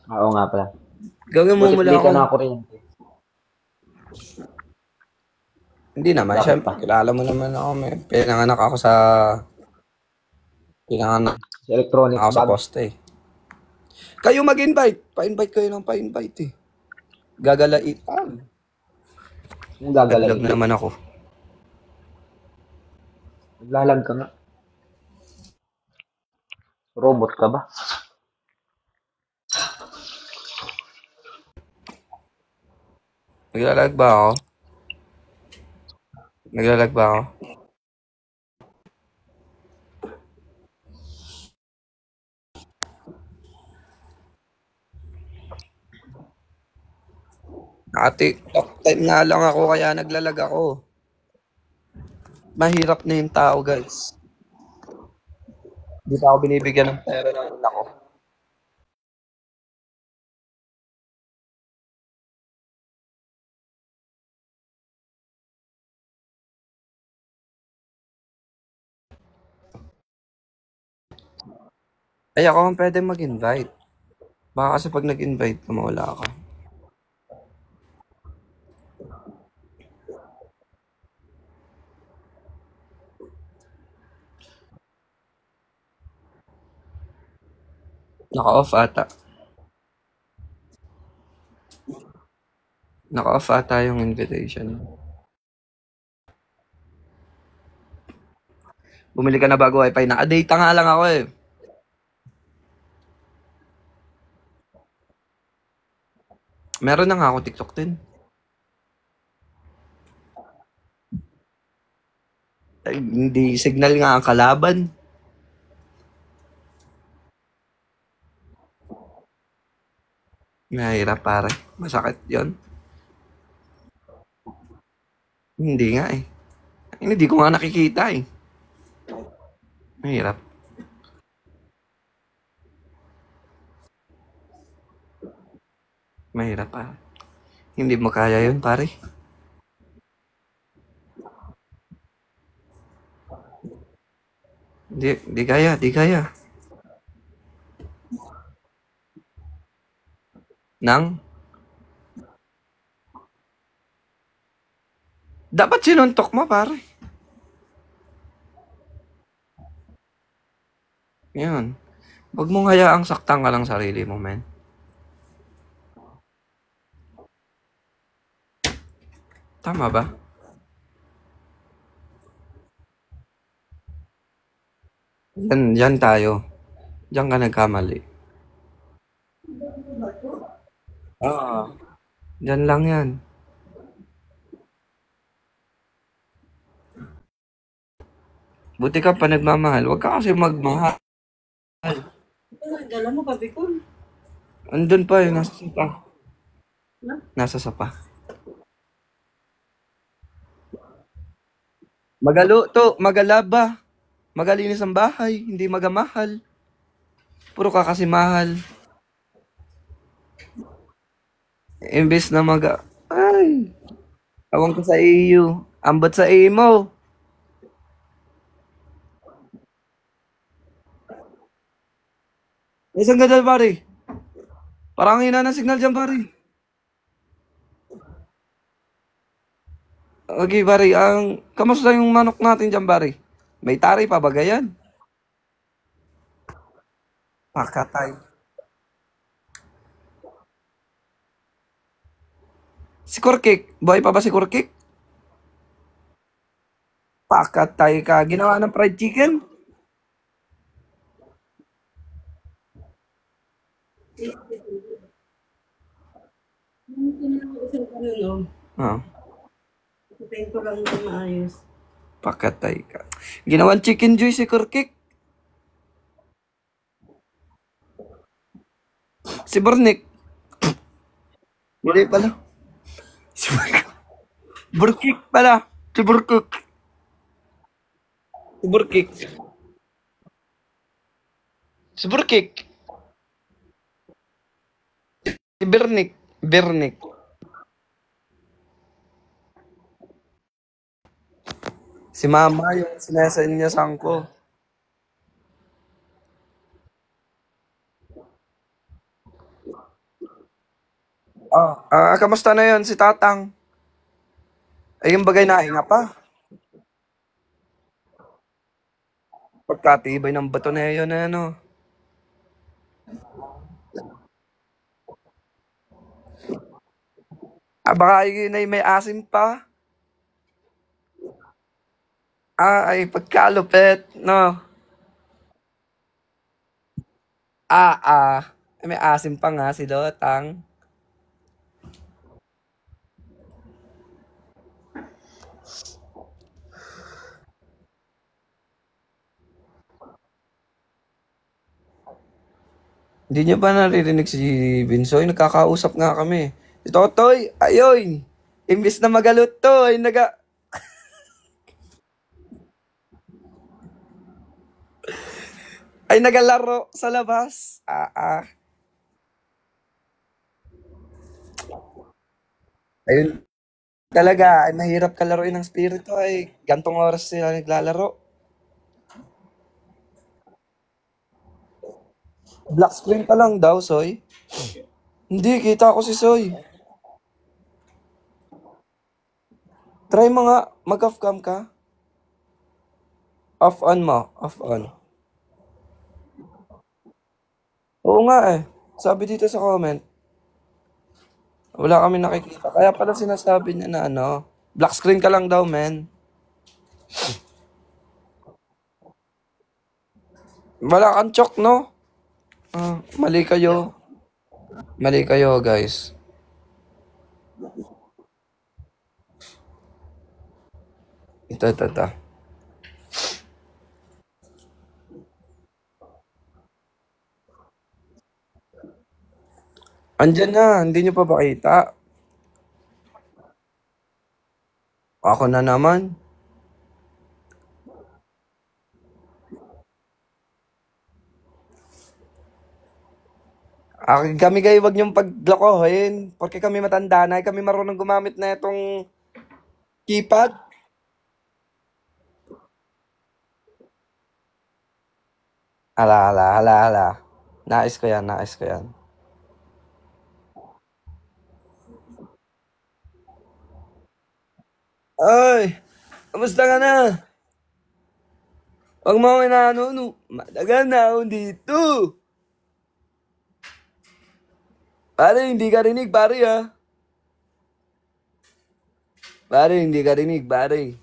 [SPEAKER 4] Oo nga pala.
[SPEAKER 1] Gawin mo
[SPEAKER 4] Buti
[SPEAKER 1] mula
[SPEAKER 4] hindi ka
[SPEAKER 1] ako.
[SPEAKER 4] na kuryente.
[SPEAKER 1] Hindi naman.
[SPEAKER 4] Bakit
[SPEAKER 1] Siyempre,
[SPEAKER 4] pa?
[SPEAKER 1] kilala mo naman ako. May pinanganak ako sa... Pinanganak
[SPEAKER 4] Sa electronic
[SPEAKER 1] ako sa
[SPEAKER 4] bag.
[SPEAKER 1] poste eh. Kayo mag-invite. Pa-invite kayo ng pa-invite eh. Gagalaitan.
[SPEAKER 4] Yung gagalayin.
[SPEAKER 1] Naglag na naman ako.
[SPEAKER 4] Naglalag ka nga. Robot ka ba?
[SPEAKER 1] Naglalag ba ako? Naglalag ba ako? Naka-TikTok time nga lang ako kaya naglalag ako. Mahirap na yung tao, guys. Hindi pa ako binibigyan ng pera ng ina ko. Ay, ako ang pwede mag-invite. Baka kasi pag nag-invite ka, mawala ka. Naka-off ata. Naka-off ata yung invitation. Bumili ka na bago wifi. Naka-data nga lang ako eh. Meron na nga ako TikTok din. Ay, hindi signal nga ang kalaban. Mahirap pare. Masakit yon. Hindi nga eh. Hindi ko nga nakikita eh. Mahirap. Mahirap pa. Hindi mo kaya yun, pare. Di kaya, di kaya. Nang, dapat sinuntok mo, pare. Yan. Huwag mong hayaang saktan ka lang sarili mo, men. Tama ba? Yan tayo. Diyan ka nagkamali. Oo. Diyan lang yan. Buti ka pa nagmamahal. Huwag ka kasi magmahal.
[SPEAKER 2] Dala mo, kabikon.
[SPEAKER 1] Andun pa yun, nasa sapa.
[SPEAKER 2] Na?
[SPEAKER 1] Nasa sapa. Magaluto, magalaba. Magalinis ang bahay, hindi magamahal. Puro ka kasi mahal. Imbes na Ay, awang ko sa iyo. Ambot sa imo. Isang gadal, pare. Parang ang hina ng signal dyan, pare. Okay, pare. Kamusta yung manok natin dyan, pare? May tari pa ba gayan? Pakatay. Si Kurkik. Buhay pa ba si Kurkik? Pakatay ka. Ginawa ng fried chicken?
[SPEAKER 2] Isang ano,
[SPEAKER 1] Ah,
[SPEAKER 2] patayin ko lang ng maayos.
[SPEAKER 1] pakatay ka. Ginawan chicken joy si Kurkik. Si Burnik. Hindi pala. Si Burkik pala. Si Burkik. Si Burkik. Si Burkik. Si Bernik. Bernik. Si Mama yung sinasanyasan ko. Kamusta na yon si Tatang? Ay, yung bagay na hinga pa. Pagkatibay ng bato na yun, ano. Baka yun ay may asim pa. Ay, pagkalupit, no. Ah, ah. May asim pa nga si Dotang. Hindi niyo ba naririnig si Binsoy? Nagkakausap nga kami. Si Totoy, ayoy! Imbis na magalut to, ay nagalaro sa labas. Ayun talaga, ay mahirap kalaruin ng spirito ay gantong oras sila naglalaro. Black screen pa lang daw, Soy. Hindi, kita ko si Soy. Try mo nga, mag-off cam ka. Off on mo, off on. Oo nga eh. Sabi dito sa comment, wala kami nakikita. Kaya pala sinasabi niya na ano, black screen ka lang daw, men. Wala kang chok, no? Mali kayo. Mali kayo, guys. Ito. Andyan na, hindi nyo pa makita. Ako na naman. Kami kayo, wag niyong paglokohin. Porque kami matanda na, kami marunong gumamit na itong keypad. Ala. Nais ko yan, nais ko yan. Ay, kamusta ka na? Huwag mo akong inaano, no. Matagal na ako dito. Pare, hindi ka rinig, pare, ha? Pare, hindi ka rinig, pare.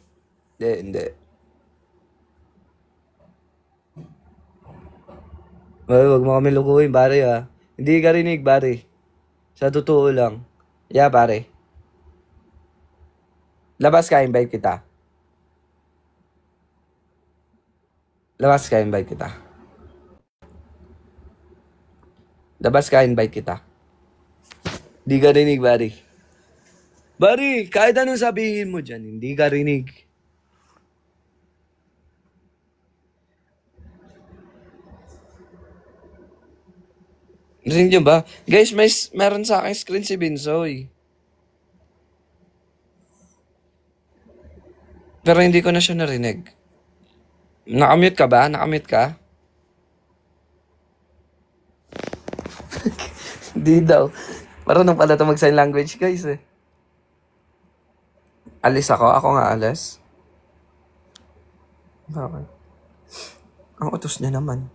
[SPEAKER 1] Hindi. Ay, huwag mo kami lukuhin, pare, ha? Hindi ka rinig, pare. Sa totoo lang. Yeah, pare. Labas ka, invite kita. Labas ka, invite kita. Labas ka, invite kita. Hindi ka rinig, pare. Pare, kahit anong sabihin mo dyan, hindi ka rinig. Rinig nyo ba? Guys, meron sa akin screen si Binsoy. Pero hindi ko na siya narinig. Nakamute ka ba? Nakamute ka? Hindi daw. Marunong pala ito mag-sign language, guys, eh. Alis ako? Ako nga alis? Bakit? Ang utos niya naman.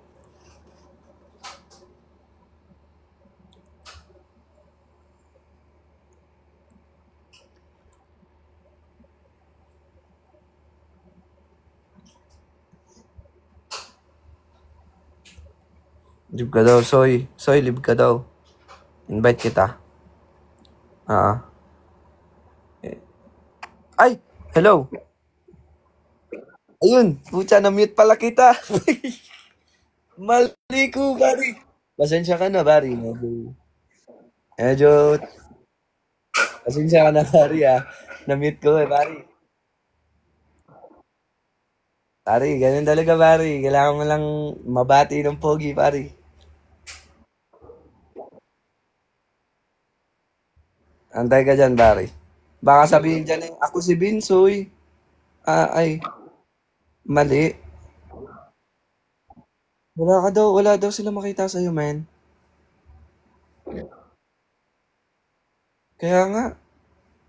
[SPEAKER 1] Live ka daw, Soy. Soy, live ka daw. Invite kita. Ay! Hello! Ayun! Pucha, na-mute pala kita. Mali ko, Bari. Pasensya ka na, Bari. Medyo... Pasensya ka na, Bari, ah. Na-mute ko, Bari. Bari, ganun talaga, Bari. Kailangan mo lang mabati ng pogi, Bari. Antay ka dyan, Bari. Baka sabihin dyan, ako si Binsoy. Ay, mali. Wala daw sila makita sa'yo, man. Kaya nga,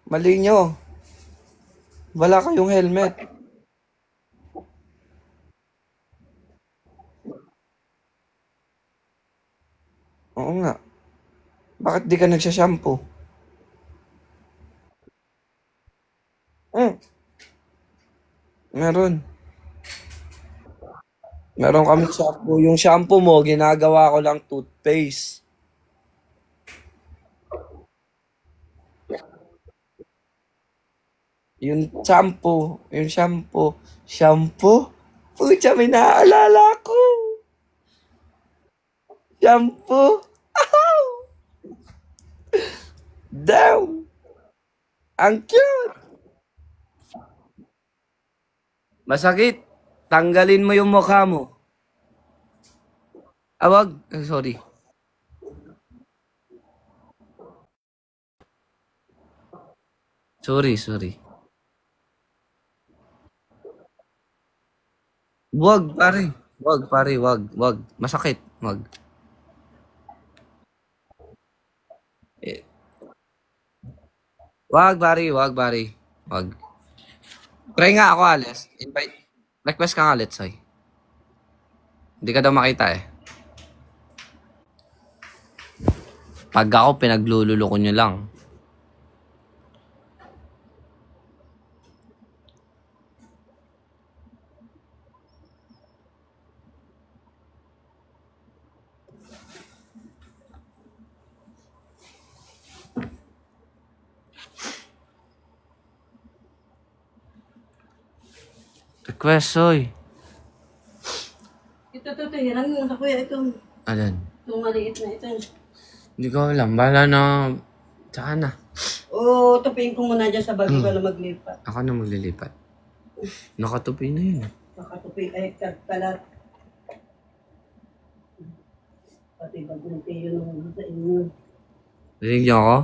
[SPEAKER 1] mali nyo. Wala kayong helmet. Oo nga. Bakit di ka nagsashampoo? Hmm, meron. Meron kami shampoo. Yung shampoo mo, ginagawa ko lang toothpaste. Shampoo? Pucha, may naaalala ko. Shampoo? Damn! Ang cute! Masakit. Tanggalin mo yung mukha mo. Wag. Sorry. Sorry. Wag, pare. Wag, pare. Wag. Masakit. Wag. Eh, wag, pare. Wag. Try nga ako, Alice. Invite. Request ka nga, let's say. Hindi ka daw makita eh. Pag ako, pinaglululo ko nyo lang. Request, soy.
[SPEAKER 2] Ito, hiram mo sa kuya. Ito.
[SPEAKER 1] Alin?
[SPEAKER 2] Itong maliit na ito.
[SPEAKER 1] Hindi ko alam. Bala na. Tsaka na.
[SPEAKER 3] Oh,
[SPEAKER 2] O tupiin ko muna dyan sa bagi ko na maglipat.
[SPEAKER 1] Ako na maglilipat. Nakatupi na yun.
[SPEAKER 2] Nakatupi ay kalat. Pati bagong tiyo nung sa inyo.
[SPEAKER 1] Rinig niyo ako?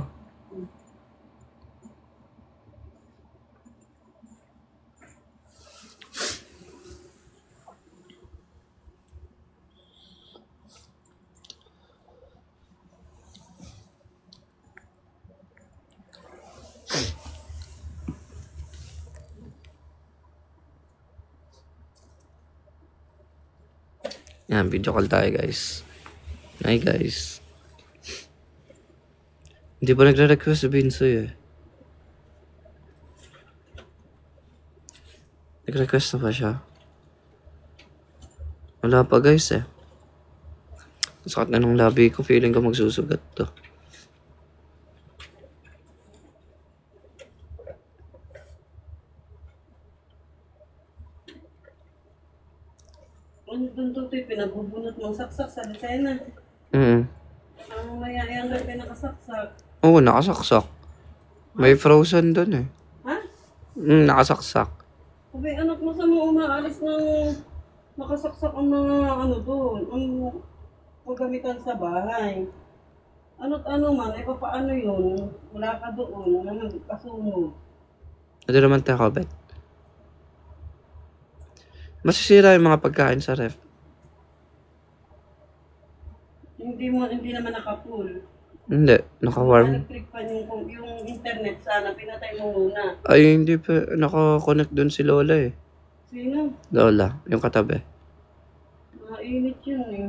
[SPEAKER 1] Yan, video call tayo guys. Hi guys. Hindi pa nagre-request si Binsoy eh. Nag-request na ba siya? Wala pa guys eh. Sakit na ng labi ko. Feeling ko magsusugat to.
[SPEAKER 2] Ano doon tutoy, pinagbubunot mong saksak sa Lucena. Ang mayayang lang pinakasaksak.
[SPEAKER 1] Oo, nakasaksak. May frozen dun eh.
[SPEAKER 2] Ha?
[SPEAKER 1] Nakasaksak.
[SPEAKER 2] Sabi, anak mo sa mga umaalis ng nakasaksak ang mga ano doon, ang pagamitan sa bahay. Ano't ano man, ay papaano yun? Wala ka doon, kasunog.
[SPEAKER 1] Ano naman tayo, Bet? Masisira yung mga pagkain sa ref.
[SPEAKER 2] Hindi naman naka-full.
[SPEAKER 1] Hindi, naka-warm.
[SPEAKER 2] Electric fan yung internet sana, pinatay mo muna.
[SPEAKER 1] Ay, hindi pa. Naka-connect dun si Lola eh.
[SPEAKER 2] Sino?
[SPEAKER 1] Lola, yung katabi.
[SPEAKER 2] Mainit yun eh.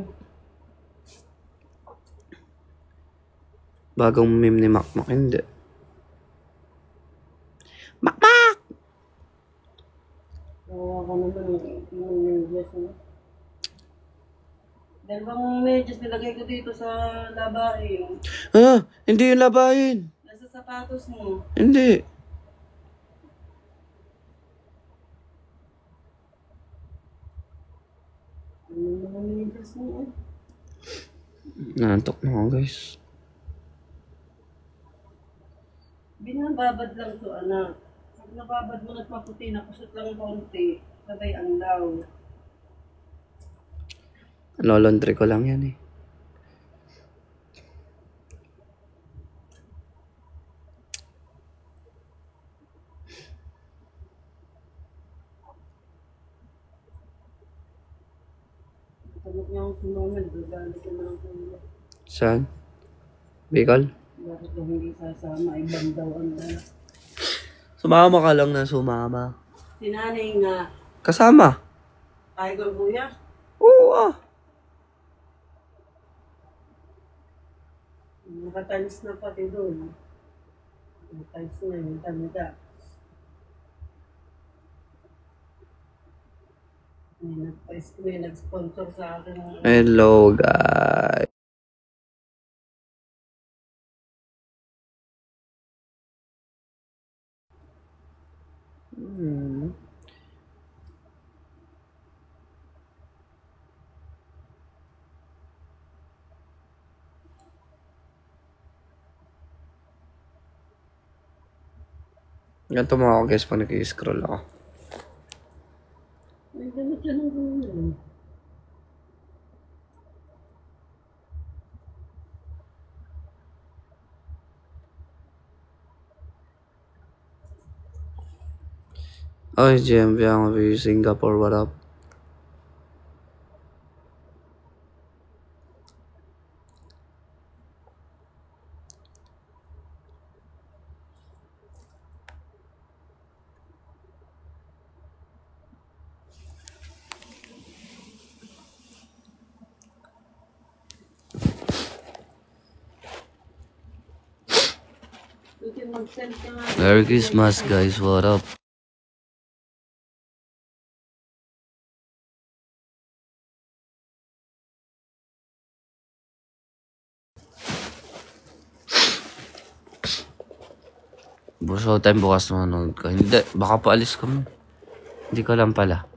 [SPEAKER 1] Bagong meme ni Makmak, hindi. Makmak!
[SPEAKER 2] Kawawa ka naman yung medyas mo. Dalawang medyas nilagay ko dito sa labahin.
[SPEAKER 1] Ah, hindi yung labahin.
[SPEAKER 2] Nasa sapatos mo.
[SPEAKER 1] Hindi.
[SPEAKER 2] Ano naman medyas mo eh.
[SPEAKER 1] Nanantok na ako guys.
[SPEAKER 2] Binababad lang to anak. Pag nababad mo na't maputi, nakusot lang konti. Sabay ang law.
[SPEAKER 1] Lolondre ko lang yan eh.
[SPEAKER 2] Tamot niya akong sumamad. Galit ka na lang kuya.
[SPEAKER 1] Saan? Bicol?
[SPEAKER 2] Bakit daw hindi sasama? Ibang daw ang dala.
[SPEAKER 1] Sumama ka lang na sumama.
[SPEAKER 2] Si nanay nga.
[SPEAKER 1] Kasama?
[SPEAKER 2] Ay ko kuya.
[SPEAKER 1] Oo ah.
[SPEAKER 2] Nakatalis na pati doon. Nakatalis na yung tanda. May nag-sponsor sa akin.
[SPEAKER 1] Hello guys. Ganito mo ako guys pag nag-i-scroll ako.
[SPEAKER 2] May damit yan ang gawin.
[SPEAKER 1] Ay, GMB ako Singapore, what up?
[SPEAKER 2] Mag-send ka nga.
[SPEAKER 1] Merry Christmas guys, what up? So time bukas manonood ka. Hindi, baka paalis kami. Hindi ko lang pala.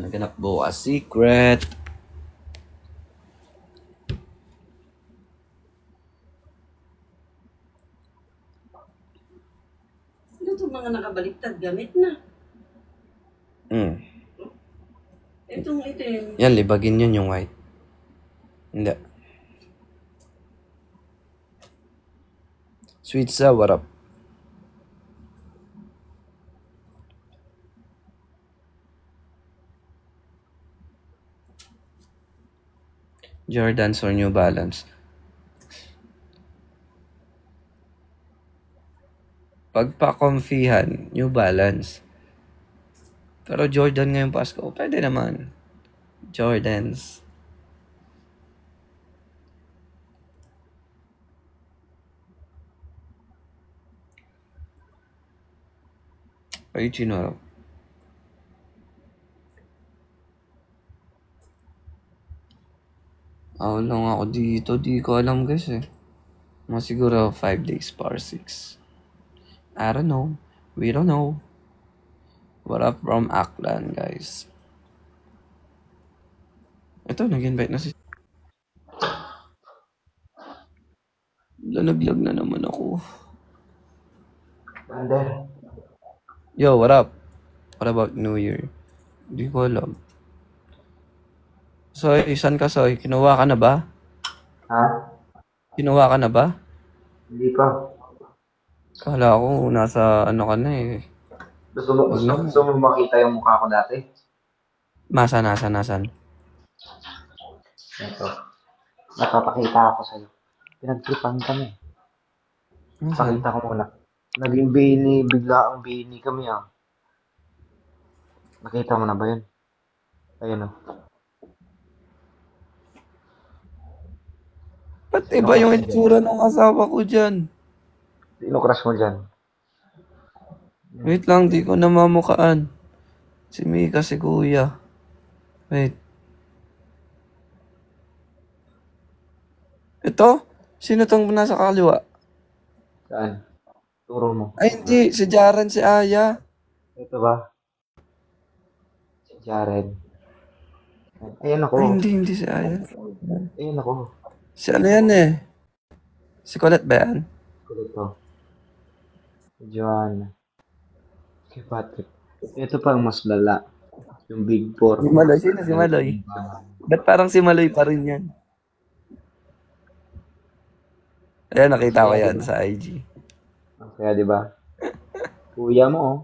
[SPEAKER 1] Naganap bukas secret.
[SPEAKER 2] Ano itong mga nakabaliktad? Gamit na. Itong itim.
[SPEAKER 1] Yan, libagin yun yung white. Hindi. Sweet sa, what up? Jordans or New Balance? Pagpa-comfyhan, New Balance. Pero Jordan ngayong Pasko, pwede naman. Jordans. Ay, chino. Lang ako dito. Di ko alam guys eh. Mga siguro 5 days par 6. I don't know. We don't know. What up from Aklan guys? Ito, nag-invite na si... Nalaglag na naman ako.
[SPEAKER 4] Under.
[SPEAKER 1] Yo, what up? What about New Year? Di ko alam. Soy, saan ka Soy? Kinuha ka na ba?
[SPEAKER 4] Ha?
[SPEAKER 1] Kinuha ka na ba?
[SPEAKER 4] Hindi pa.
[SPEAKER 1] Kala ko nasa ano ka na eh.
[SPEAKER 4] Gusto mo makita yung mukha ko dati?
[SPEAKER 1] Nasan?
[SPEAKER 4] Ito. Napapakita ako sa'yo. Pinagtripan kami.
[SPEAKER 1] Nasan?
[SPEAKER 4] Pakita ko muna. Naging bigla ang bini kami ah. Nakita mo na ba yun? Ayun oh.
[SPEAKER 1] Ba't iba yung itsura ng asawa ko dyan?
[SPEAKER 4] Sino crush mo dyan?
[SPEAKER 1] Wait lang, di ko namamukaan. Si Mika, si Kuya. Wait. Ito? Sino tong nasa kaliwa?
[SPEAKER 4] Saan? Turo mo.
[SPEAKER 1] Ay, hindi. Si Jaren, si Aya.
[SPEAKER 4] Ito ba? Si Jared. Ayan ako.
[SPEAKER 1] Ay, hindi si Aya.
[SPEAKER 4] Ayan ako.
[SPEAKER 1] Si ano yan eh? Si Colette ba yan?
[SPEAKER 4] Ito. Si Joanna. Si Patrick. Ito pa ang mas lala. Yung Big Four.
[SPEAKER 1] Si Maloy. Sino si Maloy? Ba't parang si Maloy pa rin yan? Ayan, nakita ko yan sa IG.
[SPEAKER 4] Kaya di ba? Kuya mo oh.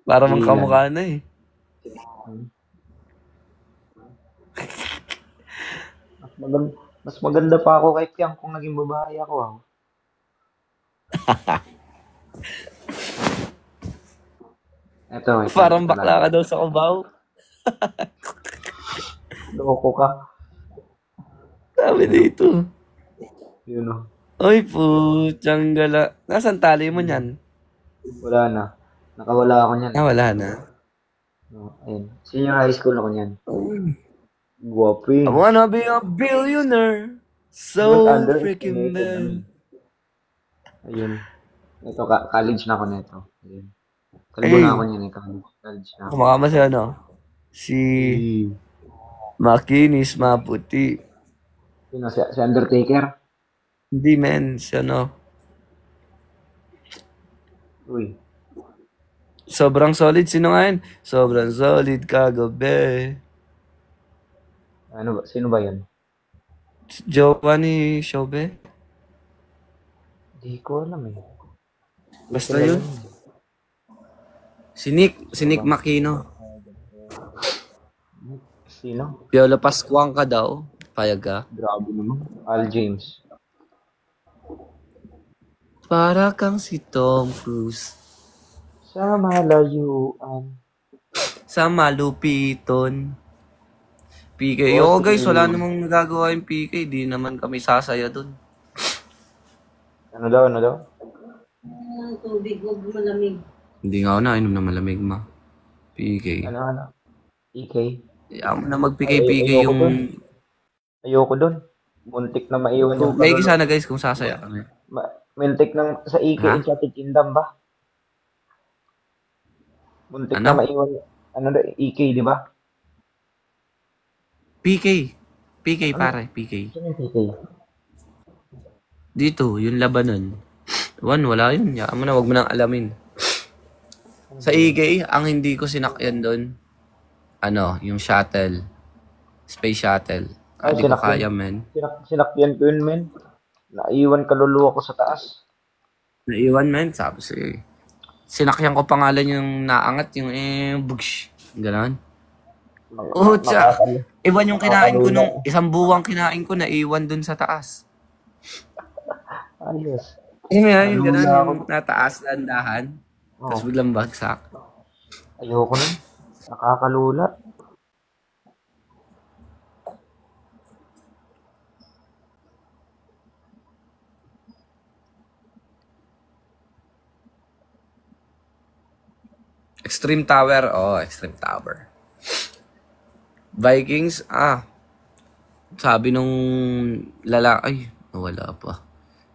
[SPEAKER 1] Para
[SPEAKER 4] Hindi
[SPEAKER 1] magkamukha na eh.
[SPEAKER 4] Mas maganda pa ako kay Piang kung naging babae ako ah. Ito.
[SPEAKER 1] Parang bakla ka daw sa Cubao.
[SPEAKER 4] Loko ka.
[SPEAKER 1] Sabi dito.
[SPEAKER 4] Yun oh.
[SPEAKER 1] Oy, putyang gala. Nasaan tali mo niyan?
[SPEAKER 4] Wala na. Nakawala ako niyan.
[SPEAKER 1] Wala na.
[SPEAKER 4] Ayun. Senior high school ako niyan. Guwaping.
[SPEAKER 1] I wanna be a billionaire. So freaking bad.
[SPEAKER 4] Ayun. Ito, college na ako nito. Ayun. Kalbo na ako niyan eh. College na ako.
[SPEAKER 1] Kumakama si ano? Si Makinis Maputi.
[SPEAKER 4] Sino? Si Undertaker?
[SPEAKER 1] Hindi men, si ano?
[SPEAKER 4] Uy.
[SPEAKER 1] Sobrang solid. Sino nga yun? Sobrang solid kagabi.
[SPEAKER 4] Ano ba? Sino ba yun?
[SPEAKER 1] Jowa ni Shobe?
[SPEAKER 4] Hindi ko alam eh.
[SPEAKER 1] Basta yun. Si Nick Makino.
[SPEAKER 4] Sino?
[SPEAKER 1] Piolo Pascuang ka daw. Payag ka.
[SPEAKER 4] Grabe naman. Al James.
[SPEAKER 1] Para kang si Tom Cruise.
[SPEAKER 4] Sa malayuan.
[SPEAKER 1] Sa malupiton. PK. Oo guys, wala namang nagagawa yung PK. Di naman kami sasaya dun.
[SPEAKER 4] Ano daw?
[SPEAKER 2] Ang tubig, huwag malamig.
[SPEAKER 1] Hindi nga ako nainom na malamig ma. PK.
[SPEAKER 4] Ano? EK?
[SPEAKER 1] Ayaw mo na mag-PK-PK yung...
[SPEAKER 4] Ayoko dun. Muntik na maiwan yung...
[SPEAKER 1] Kaya sana guys kung sasaya kami.
[SPEAKER 4] Muntik ng sa EK
[SPEAKER 1] Ha?
[SPEAKER 4] Enchanted Kingdom ba? Muntik
[SPEAKER 1] Ano?
[SPEAKER 4] na maiwan. Ano na, EK, di ba?
[SPEAKER 1] PK. PK
[SPEAKER 4] Ano?
[SPEAKER 1] pare, PK.
[SPEAKER 4] Sino yung PK?
[SPEAKER 1] Dito, yung labanan. Wala yun. Yaan mo na, wag mo nang alamin. Sa EK, ang hindi ko sinakyan doon, yung shuttle. Space shuttle.
[SPEAKER 4] Ay,
[SPEAKER 1] Di ko kaya, men.
[SPEAKER 4] sinakyan ko yun, men. Naiwan kaluluwa ko sa taas.
[SPEAKER 1] Naiwan, men. Sabi sa'yo. Sinakyan ko pangalan yung naangat, yung bugsh. Ganon. Oh, tsa. Iwan yung kinain ko nung isang buwang kinain ko, naiwan dun sa taas.
[SPEAKER 4] Ayos.
[SPEAKER 1] Yung yung ganon,
[SPEAKER 4] Nalula
[SPEAKER 1] yung nataas, landahan. Tapos
[SPEAKER 4] Oh,
[SPEAKER 1] biglang bagsak.
[SPEAKER 4] ayoko nun. Nakakalula.
[SPEAKER 1] Extreme Tower, Extreme Tower. Vikings, sabi nung lalaki, ay, wala pa.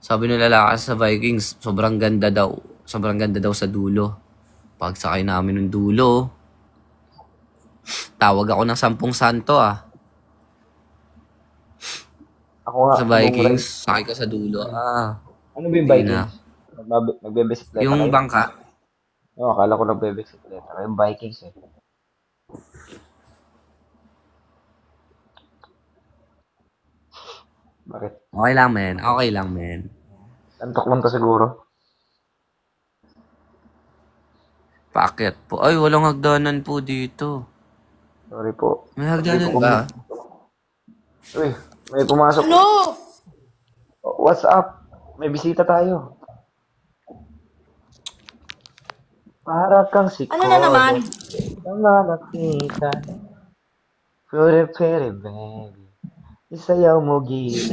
[SPEAKER 1] Sabi nung lalaki sa Vikings, sobrang ganda daw. Sobrang ganda daw sa dulo. Pagsakay namin ng dulo, tawag ako ng 10 santo
[SPEAKER 4] Ako nga,
[SPEAKER 1] sa Vikings, sakay ka sa dulo.
[SPEAKER 4] Ano ba yung
[SPEAKER 1] Hindi na.
[SPEAKER 4] Vikings? Nagbebisikleta
[SPEAKER 1] Yung
[SPEAKER 4] kayo?
[SPEAKER 1] bangka,
[SPEAKER 4] Oo, akala ko nagbebisikleta. Yung Vikings eh. Bakit?
[SPEAKER 1] okay lang men, okay lang men.
[SPEAKER 4] Antok lang ka siguro.
[SPEAKER 1] Paakyat po. Ay, walang hagdanan po dito.
[SPEAKER 4] Sorry po.
[SPEAKER 1] May hagdanan ba?
[SPEAKER 4] Uy, may pumasok.
[SPEAKER 2] Ano?
[SPEAKER 4] Oh, what's up? May bisita tayo. Para kang si
[SPEAKER 5] Ano na naman?
[SPEAKER 4] Tama nakita. Pere, baby. Isayaw mo, giliw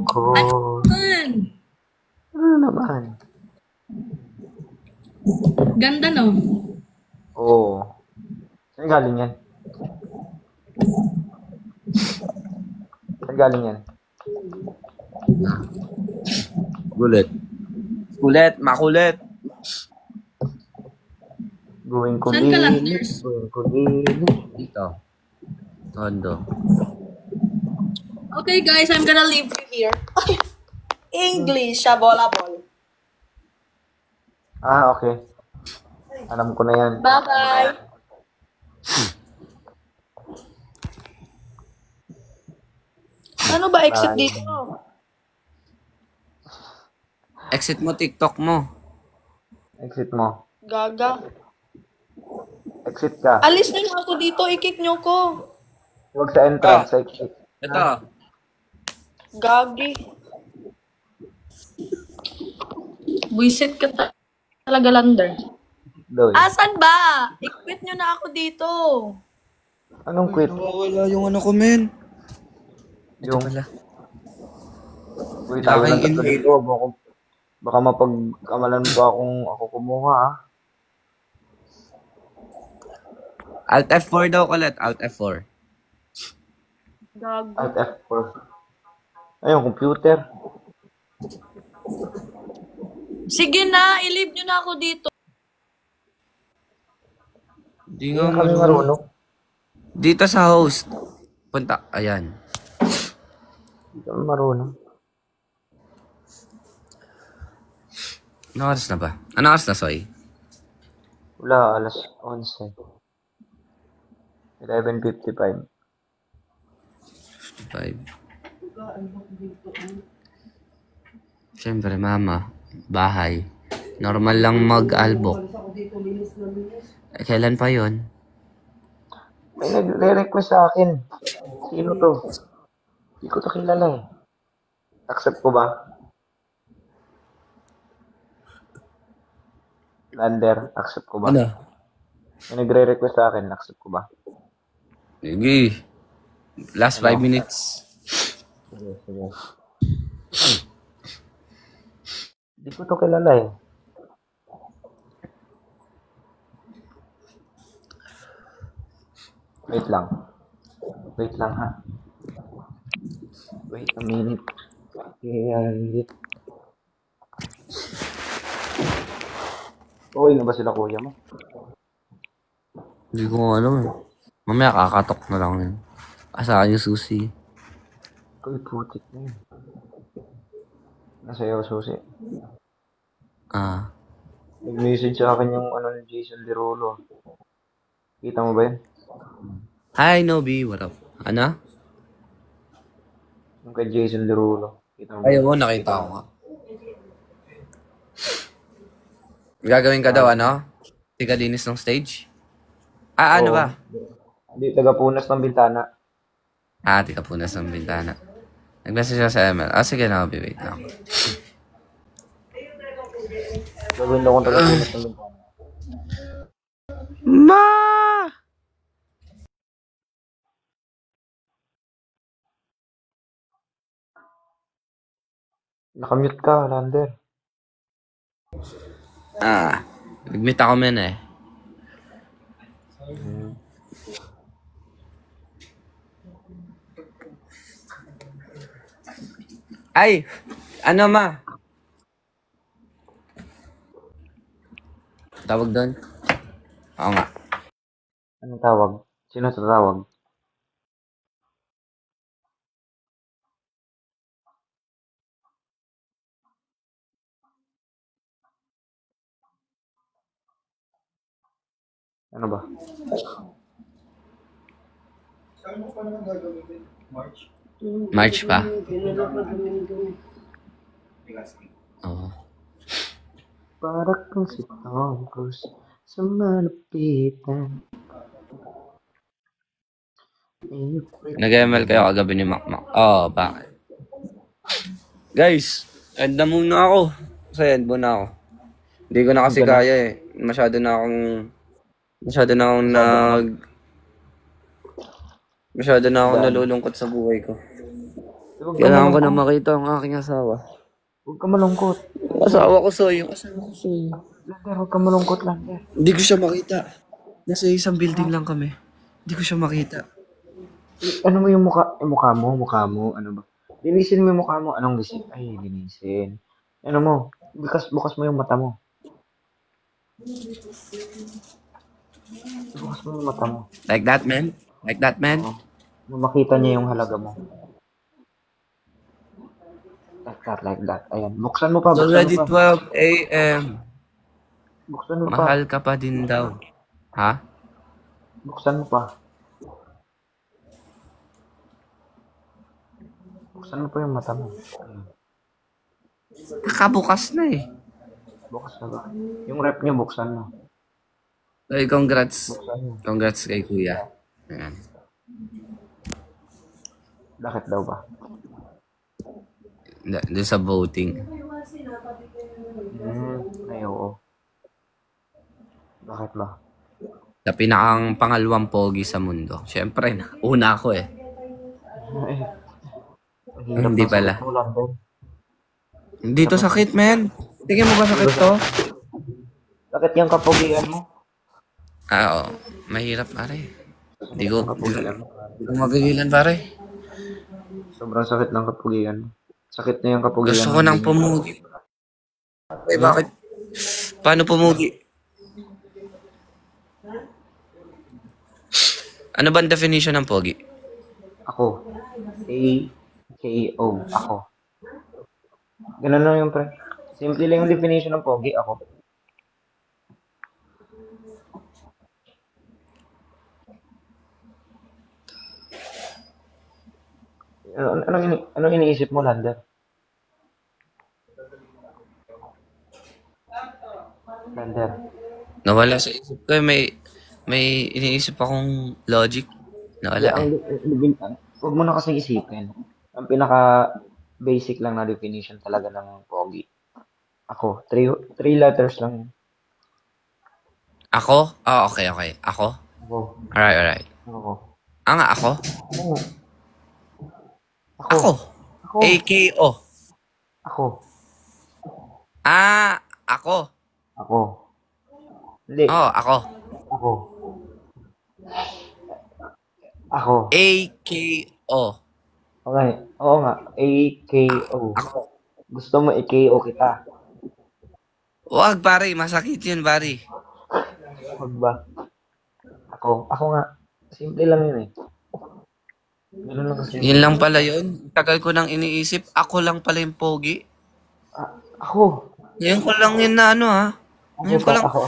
[SPEAKER 4] ko.
[SPEAKER 5] Man,
[SPEAKER 4] Ano naman?
[SPEAKER 5] ganda no?
[SPEAKER 4] Oo. Saan galing yan? Saan galing yan?
[SPEAKER 1] Gulit. Kulit, makulit.
[SPEAKER 4] Going ko
[SPEAKER 5] Saan ka lang,
[SPEAKER 4] lilit.
[SPEAKER 5] nurse?
[SPEAKER 4] Going ko lilit.
[SPEAKER 1] Dito. Tondo.
[SPEAKER 5] Okay guys, I'm gonna leave you here. English, shabolabol.
[SPEAKER 4] Okay. Alam ko na yan.
[SPEAKER 5] Bye-bye. Ano ba exit
[SPEAKER 4] Bye.
[SPEAKER 5] dito?
[SPEAKER 1] Exit mo TikTok mo.
[SPEAKER 4] Exit mo.
[SPEAKER 5] Gaga.
[SPEAKER 4] Exit ka.
[SPEAKER 5] Alis na lang ako dito, i-kick nyo ko.
[SPEAKER 4] Huwag sa entrance, sa exit.
[SPEAKER 1] Ito.
[SPEAKER 5] Gagi. Buisit ka talaga, Lander.
[SPEAKER 4] Doy.
[SPEAKER 5] Asan ba? I-quit nyo na ako dito.
[SPEAKER 4] Anong quit?
[SPEAKER 1] Wala yung ano ko, men.
[SPEAKER 4] Yung,
[SPEAKER 1] Wala.
[SPEAKER 4] uy, tayo lang
[SPEAKER 1] Nakain-
[SPEAKER 4] tatlo dito. Baka mapagkamalan pa kung ako kumuha,
[SPEAKER 1] Alt F4 daw ulit. Alt F4.
[SPEAKER 5] Gago.
[SPEAKER 4] Alt F4. Ayun, computer.
[SPEAKER 5] Sige na, i-leave nyo na ako dito.
[SPEAKER 1] Di
[SPEAKER 4] Hindi
[SPEAKER 1] nga
[SPEAKER 4] kami marunong.
[SPEAKER 1] Dito sa host. Punta. Ayan.
[SPEAKER 4] Hindi kami marunong.
[SPEAKER 1] Ano oras na ba? Ano oras na, Soy?
[SPEAKER 4] Wala, alas 11. 11:55.
[SPEAKER 1] 5. Siyempre, mama. Bahay. Normal lang mag-albok. Kailan pa yon?
[SPEAKER 4] May nagre-request sa akin. Sino to? Hindi ko to kilala eh. Accept ko ba? Lander, accept ko ba? May nagre-request sa akin, accept ko ba?
[SPEAKER 1] Sige. Last 5 minutes.
[SPEAKER 4] Sige. Hindi ko to kilala eh. Wait lang. Wait lang ha. Wait a minute. Wait. Okay na ba sila kuya mo?
[SPEAKER 1] Hindi ko alam eh. Mamaya kakatok na lang yun. Asahan yung susi.
[SPEAKER 4] Uy, putik na yun. Nasa iyo, susi.
[SPEAKER 1] Ah.
[SPEAKER 4] Nag-message sa akin yung ano ni Jason Derulo. Kita mo ba yun?
[SPEAKER 1] Hi, Nobi. What up? Ano?
[SPEAKER 4] Yung kay Jason Derulo. Kita mo ba?
[SPEAKER 1] Ayaw mo, nakita ko nga. Gagawin ka daw, ano? Tigalinis ng stage? Ah, ano
[SPEAKER 4] Oo.
[SPEAKER 1] ba?
[SPEAKER 4] Hindi, taga-punas ng bintana.
[SPEAKER 1] Ah, tika punas ng bintana. Nag-message siya sa ML. Ah, sige na, wait lang.
[SPEAKER 4] Gagawin daw akong taga-punas ng bintana.
[SPEAKER 1] Ma!
[SPEAKER 4] Nakamute ka, Lander.
[SPEAKER 1] Ah, nag-meet ako men eh. Ay! Ano ma? Tawag doon? Oo nga.
[SPEAKER 4] Anong tawag? Sino tatawag? Ano ba?
[SPEAKER 3] Saan mo pa naman gagamitin? March?
[SPEAKER 1] March pa?
[SPEAKER 2] Pinala pa dumi-dumi.
[SPEAKER 1] Oo.
[SPEAKER 4] Para kang si Tom Cruise sa malapitan.
[SPEAKER 1] Nag-ML kayo kagabi ni Makmak. Oo, bakit? Guys, end na muna ako. Kasi end muna ako. Hindi ko na kasi
[SPEAKER 4] End ka na?
[SPEAKER 1] kaya eh. Masyado na akong Masyado na akong nalulungkot sa buhay ko.
[SPEAKER 4] Huwag ka
[SPEAKER 1] Kailangan ko na
[SPEAKER 4] malungkot.
[SPEAKER 1] makita ang aking asawa.
[SPEAKER 4] Huwag ka malungkot.
[SPEAKER 1] Yung asawa ko, Soy. Yung asawa ko, Soy.
[SPEAKER 4] Lander, huwag ka malungkot, Lander.
[SPEAKER 1] Hindi ko siya makita. Nasa isang building lang kami. Hindi ko siya makita.
[SPEAKER 4] Ano mo yung mukha mo, ano ba? Linisin mo yung mukha mo. Anong lisin? Ay, linisin. Ano mo? Bukas mo yung mata mo. Bukas mo yung mata mo.
[SPEAKER 1] Like that, man? Like that, man?
[SPEAKER 4] Makita niya yung halaga mo. Like that. Ayan. Buksan mo pa,
[SPEAKER 1] It's
[SPEAKER 4] buksan
[SPEAKER 1] already
[SPEAKER 4] mo pa.
[SPEAKER 1] 12 a.m.
[SPEAKER 4] Buksan mo pa.
[SPEAKER 1] Mahal ka pa din daw. Ha?
[SPEAKER 4] Buksan mo pa. Buksan mo pa yung mata mo. Ayan.
[SPEAKER 1] Kakabukas na eh.
[SPEAKER 4] Bukas na ba? Yung rep niya, buksan mo.
[SPEAKER 1] Ay, congrats.
[SPEAKER 4] Buksan mo.
[SPEAKER 1] Congrats kay Kuya. Ayan.
[SPEAKER 4] Bakit daw ba?
[SPEAKER 1] Doon sa voting.
[SPEAKER 4] Ay, oo. Bakit ba?
[SPEAKER 1] Sa pinakang pangalawang pogi sa mundo. Siyempre, una ako eh.
[SPEAKER 4] Ay,
[SPEAKER 1] Hindi pala.
[SPEAKER 4] Mo lang daw.
[SPEAKER 1] Hindi to sakit, man. Tingin mo ba sakit to?
[SPEAKER 4] Bakit yung kapugian mo?
[SPEAKER 1] Ah, oo. Mahirap, pare. Hindi ko
[SPEAKER 4] Kapugian mo.
[SPEAKER 1] mapigilan, pare.
[SPEAKER 4] Sobrang sakit ng kapugian mo. Sakit na yung kapugian
[SPEAKER 1] Gusto
[SPEAKER 4] mo.
[SPEAKER 1] ko nang pumugi. Eh, bakit? Paano pumugi? Ano ba ang definition ng pogi?
[SPEAKER 4] Ako. A-K-O. Ako. Ganun lang yung pre. Simple lang yung definition ng pogi. Ako. Anong iniisip mo, Lander? Lander.
[SPEAKER 1] Nawala sa isip ko. May iniisip akong logic. Nawala eh.
[SPEAKER 4] Huwag mo na kasing isipin. Ang pinaka basic lang na definition talaga ng pogi. Ako. Three letters lang yun.
[SPEAKER 1] Ako? Oh, okay. Ako?
[SPEAKER 4] Ako.
[SPEAKER 1] Alright.
[SPEAKER 4] Ako.
[SPEAKER 1] Ah, nga, ako?
[SPEAKER 4] Ano?
[SPEAKER 1] Ako.
[SPEAKER 4] Ako.
[SPEAKER 1] A-K-O.
[SPEAKER 4] Ako.
[SPEAKER 1] Ah, ako.
[SPEAKER 4] Ako. Hindi.
[SPEAKER 1] Oh, ako.
[SPEAKER 4] Ako. Ako.
[SPEAKER 1] A-K-O.
[SPEAKER 4] Okay. Oo nga. A-K-O.
[SPEAKER 1] Ako.
[SPEAKER 4] Gusto mo i-KO kita.
[SPEAKER 1] Wag, pare. Masakit yun, pare.
[SPEAKER 4] Huwag ba? Ako Ako nga. Simple lang yun eh. Ganun lang kasi.
[SPEAKER 1] Yun lang pala yun. Tagal ko nang iniisip, ako lang pala yung pogi.
[SPEAKER 4] Ako.
[SPEAKER 1] Ngayon ko lang yun na ano ha. Ngayon ko lang,
[SPEAKER 4] Ako.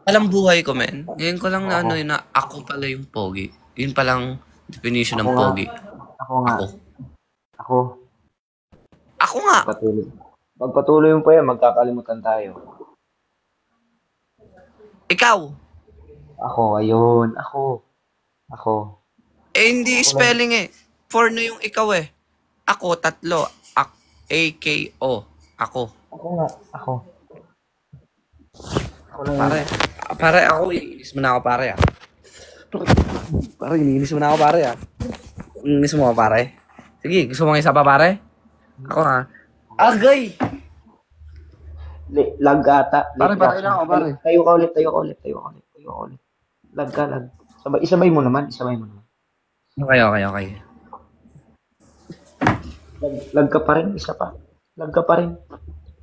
[SPEAKER 1] alam buhay ko men. Ngayon ko lang na ano yun na ako pala yung pogi. Yun palang definition ng
[SPEAKER 4] Ako nga.
[SPEAKER 1] pogi.
[SPEAKER 4] Ako nga.
[SPEAKER 1] Ako.
[SPEAKER 4] Ako.
[SPEAKER 1] Ako nga.
[SPEAKER 4] Patuloy. Pagpatuloy mo pa yan, magkakalimutan tayo.
[SPEAKER 1] Ikaw.
[SPEAKER 4] Ako, ayun. Ako.
[SPEAKER 1] Eh hindi spelling eh. For na yung ikaw eh. Ako, tatlo. A-K-O. Ako.
[SPEAKER 4] Ako nga. Ako lang.
[SPEAKER 1] Pare ako, iniinis mo na ako pare ah. Pare, iniinis mo na ako pare ah. Iniinis mo ako pare. Sige, gusto mo ng isa pa pare? Ako ha. Agay!
[SPEAKER 4] Lag ata.
[SPEAKER 1] Pare, pare lang ako, pare.
[SPEAKER 4] Tayo ka ulit. Lag ka. Isabay mo naman.
[SPEAKER 1] Okay.
[SPEAKER 4] Lag ka pa rin. Isa pa. Lag ka pa rin.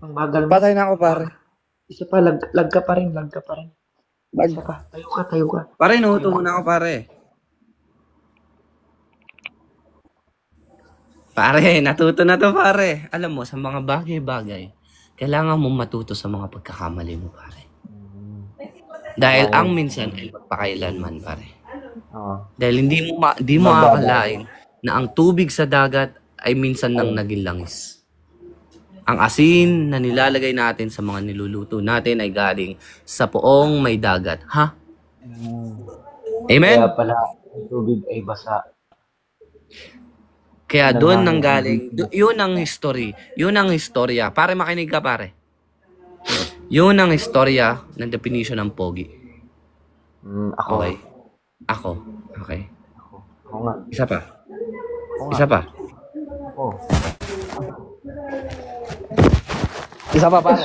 [SPEAKER 4] Ang bagal mo.
[SPEAKER 1] Patay na ako pare.
[SPEAKER 4] Isa pa. Lag ka pa rin. Isa pa. Tayo ka.
[SPEAKER 1] Pare, nahuto mo na ako pare. Pare, natuto na to pare. Alam mo, sa mga bagay-bagay, kailangan mo matuto sa mga pagkakamali mo pare. Dahil ang minsan ay magpakailanman pare.
[SPEAKER 4] Oo.
[SPEAKER 1] Dahil hindi mo akalain na ang tubig sa dagat ay minsan nang naging langis. Ang asin na nilalagay natin sa mga niluluto natin ay galing sa poong may dagat. Ha? Amen?
[SPEAKER 4] Kaya pala, ang tubig ay basa.
[SPEAKER 1] Kaya doon nang galing, yun ang history. Yun ang istorya. Pare, makinig ka pare. Yun ang istorya ng definition ng pogi.
[SPEAKER 4] Ako.
[SPEAKER 1] Okay? Ako. Okay.
[SPEAKER 4] Ako nga.
[SPEAKER 1] Isa pa. Isa pa.
[SPEAKER 4] Ako.
[SPEAKER 1] Isa pa pare.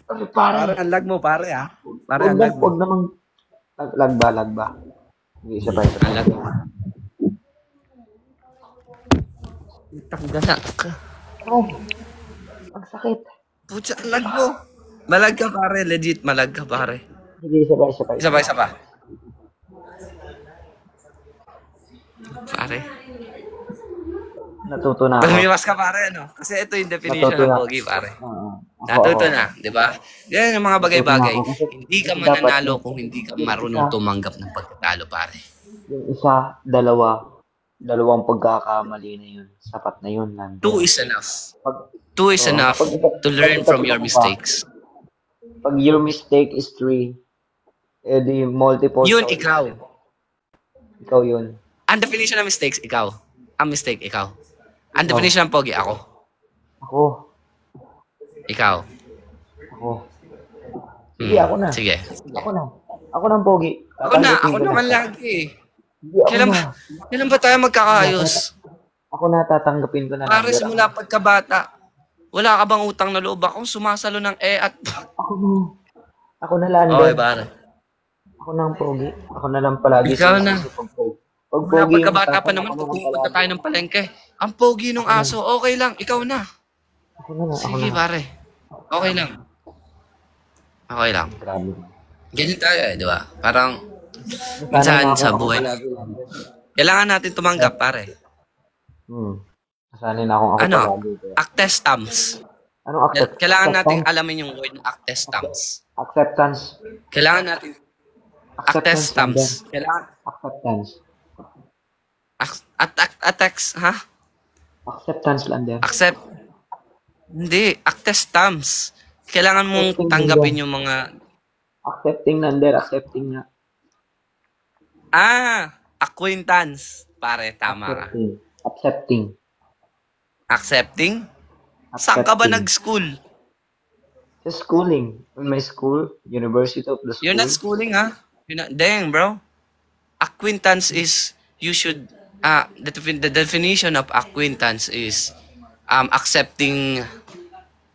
[SPEAKER 4] Ay, pare.
[SPEAKER 1] Pare, ang lag mo pare ha. Pare, ang lag mo.
[SPEAKER 4] Huwag namang... Lag ba? Hindi, isa pa.
[SPEAKER 1] Ang lag mo. Tanggasak ka.
[SPEAKER 4] Oh, ang sakit.
[SPEAKER 1] Putya, ang lag mo. Malag ka pare. Legit, malag ka pare.
[SPEAKER 4] Sige, isa pa.
[SPEAKER 1] Isa pa. Pare.
[SPEAKER 4] Natuto na ako.
[SPEAKER 1] Lumiwas ka pare, ano? Kasi ito yung definition
[SPEAKER 4] Natuto
[SPEAKER 1] ng
[SPEAKER 4] na.
[SPEAKER 1] pogi, pare.
[SPEAKER 4] Ako.
[SPEAKER 1] Natuto na, di ba? Yan yung mga bagay-bagay.
[SPEAKER 4] Natuto na ako kasi
[SPEAKER 1] Hindi ka
[SPEAKER 4] dapat-
[SPEAKER 1] mananalo kung hindi ka marunong tumanggap ng pagkatalo, pare.
[SPEAKER 4] Yung isa, dalawang pagkakamali na yun. Sapat na yun.
[SPEAKER 1] Two is enough.
[SPEAKER 4] Pag,
[SPEAKER 1] Two is enough to learn from your mistakes.
[SPEAKER 4] pag your mistake is 3, di multiple.
[SPEAKER 1] Yun, ikaw.
[SPEAKER 4] Ikaw yun.
[SPEAKER 1] Ang definition ng mistakes, ikaw. Ang mistake, ikaw. Ang definition ng pogi, ako.
[SPEAKER 4] Ako.
[SPEAKER 1] Ikaw.
[SPEAKER 4] Sige, ako na.
[SPEAKER 1] Sige.
[SPEAKER 4] Ako na ang pogi.
[SPEAKER 1] Ako
[SPEAKER 4] Tatanggapin ko
[SPEAKER 1] naman
[SPEAKER 4] na.
[SPEAKER 1] lagi.
[SPEAKER 4] Hindi, ako
[SPEAKER 1] Kailan
[SPEAKER 4] na.
[SPEAKER 1] kailan ba tayo magkakaayos?
[SPEAKER 4] Ako na, tatanggapin ko na.
[SPEAKER 1] Pare, simula pagkabata, wala ka bang utang na loob? Akong sumasalo ng at...
[SPEAKER 4] Ako na lang.
[SPEAKER 1] Okay, pare.
[SPEAKER 4] Ako na ang pogi. Ako na lang palagi.
[SPEAKER 1] Ikaw na.
[SPEAKER 4] Pag
[SPEAKER 1] Mula
[SPEAKER 4] pogi yung
[SPEAKER 1] pagkabata pa
[SPEAKER 4] tatang,
[SPEAKER 1] naman,
[SPEAKER 4] ako
[SPEAKER 1] pag
[SPEAKER 4] na lang
[SPEAKER 1] pumunta
[SPEAKER 4] palagi.
[SPEAKER 1] tayo ng palengke, ang pogi nung aso, okay lang, ikaw na.
[SPEAKER 4] Ako na.
[SPEAKER 1] Sige, pare. Okay lang. Okay lang.
[SPEAKER 4] Grabe.
[SPEAKER 1] Ganyan tayo di ba? Parang, minsan sa buhay natin, kailangan natin tumanggap, pare.
[SPEAKER 4] Kasanin ako
[SPEAKER 1] Ano?
[SPEAKER 4] palagi.
[SPEAKER 1] Actestams.
[SPEAKER 4] Anong accept?
[SPEAKER 1] Kailangan natin alamin yung word na actestams.
[SPEAKER 4] Acceptance.
[SPEAKER 1] Kailangan natin actestams. Kailangan
[SPEAKER 4] Acceptance.
[SPEAKER 1] ha?
[SPEAKER 4] Acceptance lang din.
[SPEAKER 1] Hindi, actestams. Kailangan mong tanggapin yung mga
[SPEAKER 4] Accepting lang din. Accepting nga.
[SPEAKER 1] acquaintance. Pare, tama ka.
[SPEAKER 4] Accepting.
[SPEAKER 1] Accepting? Saan ka ba
[SPEAKER 4] Accepting.
[SPEAKER 1] nag-school?
[SPEAKER 4] Sa schooling. In my school, University of the School.
[SPEAKER 1] You're not schooling, ha? Dang, bro. Acquaintance is, you should, the definition of acquaintance is accepting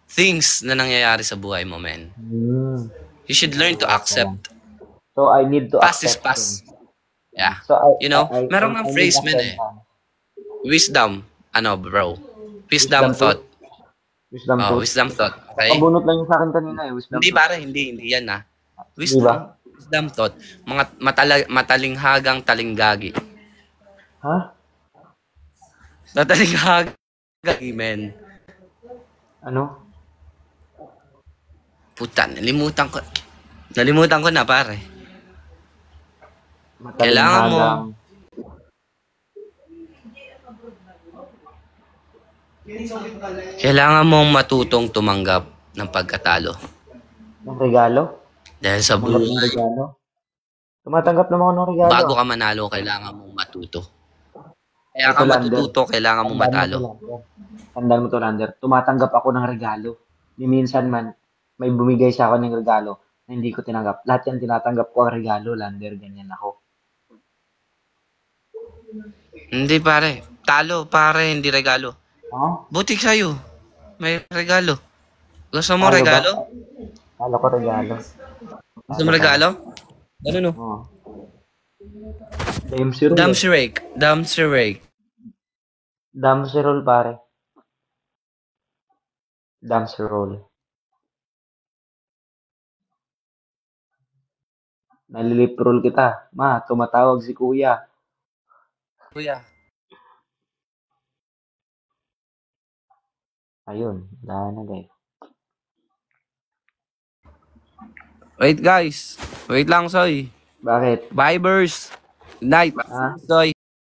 [SPEAKER 1] things na nangyayari sa buhay mo, man. You should learn to accept.
[SPEAKER 4] So, I need to
[SPEAKER 1] Past is
[SPEAKER 4] accept
[SPEAKER 1] past.
[SPEAKER 4] him.
[SPEAKER 1] Yeah.
[SPEAKER 4] So,
[SPEAKER 1] You know, meron nga
[SPEAKER 4] I
[SPEAKER 1] phrase,
[SPEAKER 4] need
[SPEAKER 1] man, eh.
[SPEAKER 4] acceptance.
[SPEAKER 1] Wisdom. Wisdom
[SPEAKER 4] Wisdom
[SPEAKER 1] thought.
[SPEAKER 4] Wisdom
[SPEAKER 1] Oh,
[SPEAKER 4] tooth.
[SPEAKER 1] wisdom thought. Okay?
[SPEAKER 4] Pabunot lang yung sa akin kanina eh. Wisdom
[SPEAKER 1] Hindi,
[SPEAKER 4] tooth.
[SPEAKER 1] pare. Hindi yan, ha.
[SPEAKER 4] Di ba?
[SPEAKER 1] Damtot, mga matalinghagang talinggagi.
[SPEAKER 4] Ha?
[SPEAKER 1] Matalinghagang, men.
[SPEAKER 4] Ano?
[SPEAKER 1] Puta, nalimutan ko. Nalimutan ko na, pare. Kailangan mo,
[SPEAKER 4] Matalinghagang.
[SPEAKER 1] kailangan mong matutong tumanggap ng pagkatalo.
[SPEAKER 4] Ng regalo?
[SPEAKER 1] Dahil sa
[SPEAKER 4] Tumanggap ng
[SPEAKER 1] buhay,
[SPEAKER 4] regalo? Tumatanggap naman ako ng regalo.
[SPEAKER 1] bago ka manalo, kailangan mong matuto. Kaya
[SPEAKER 4] Ito,
[SPEAKER 1] ka
[SPEAKER 4] Lander.
[SPEAKER 1] matututo, kailangan mong matalo.
[SPEAKER 4] Tandaan mo to, Lander. Tumatanggap ako ng regalo. Ni minsan man, may bumigay sa akin ng regalo na hindi ko tinanggap. Lahat yan tinatanggap ko ang regalo, Lander. Ganyan ako.
[SPEAKER 1] Hindi, pare. Talo, pare, hindi regalo.
[SPEAKER 4] Ha?
[SPEAKER 1] Butik sa'yo. May regalo. Gusto mo
[SPEAKER 4] Talo ba?
[SPEAKER 1] regalo?
[SPEAKER 4] Talo ko regalo.
[SPEAKER 1] Gusto mo regalo? Ano no?
[SPEAKER 4] Oo. Dempsey roll.
[SPEAKER 1] Dumpster rake. Dumpster rake.
[SPEAKER 4] Dempsey roll, pare. Dempsey roll. Nalilip roll kita. Ma, tumatawag si kuya.
[SPEAKER 1] Kuya.
[SPEAKER 4] Ayun, wala na guys.
[SPEAKER 1] Wait, guys. Wait lang, Soy.
[SPEAKER 4] Bakit?
[SPEAKER 1] Vibers. Good night.
[SPEAKER 4] Ha?
[SPEAKER 1] Soy.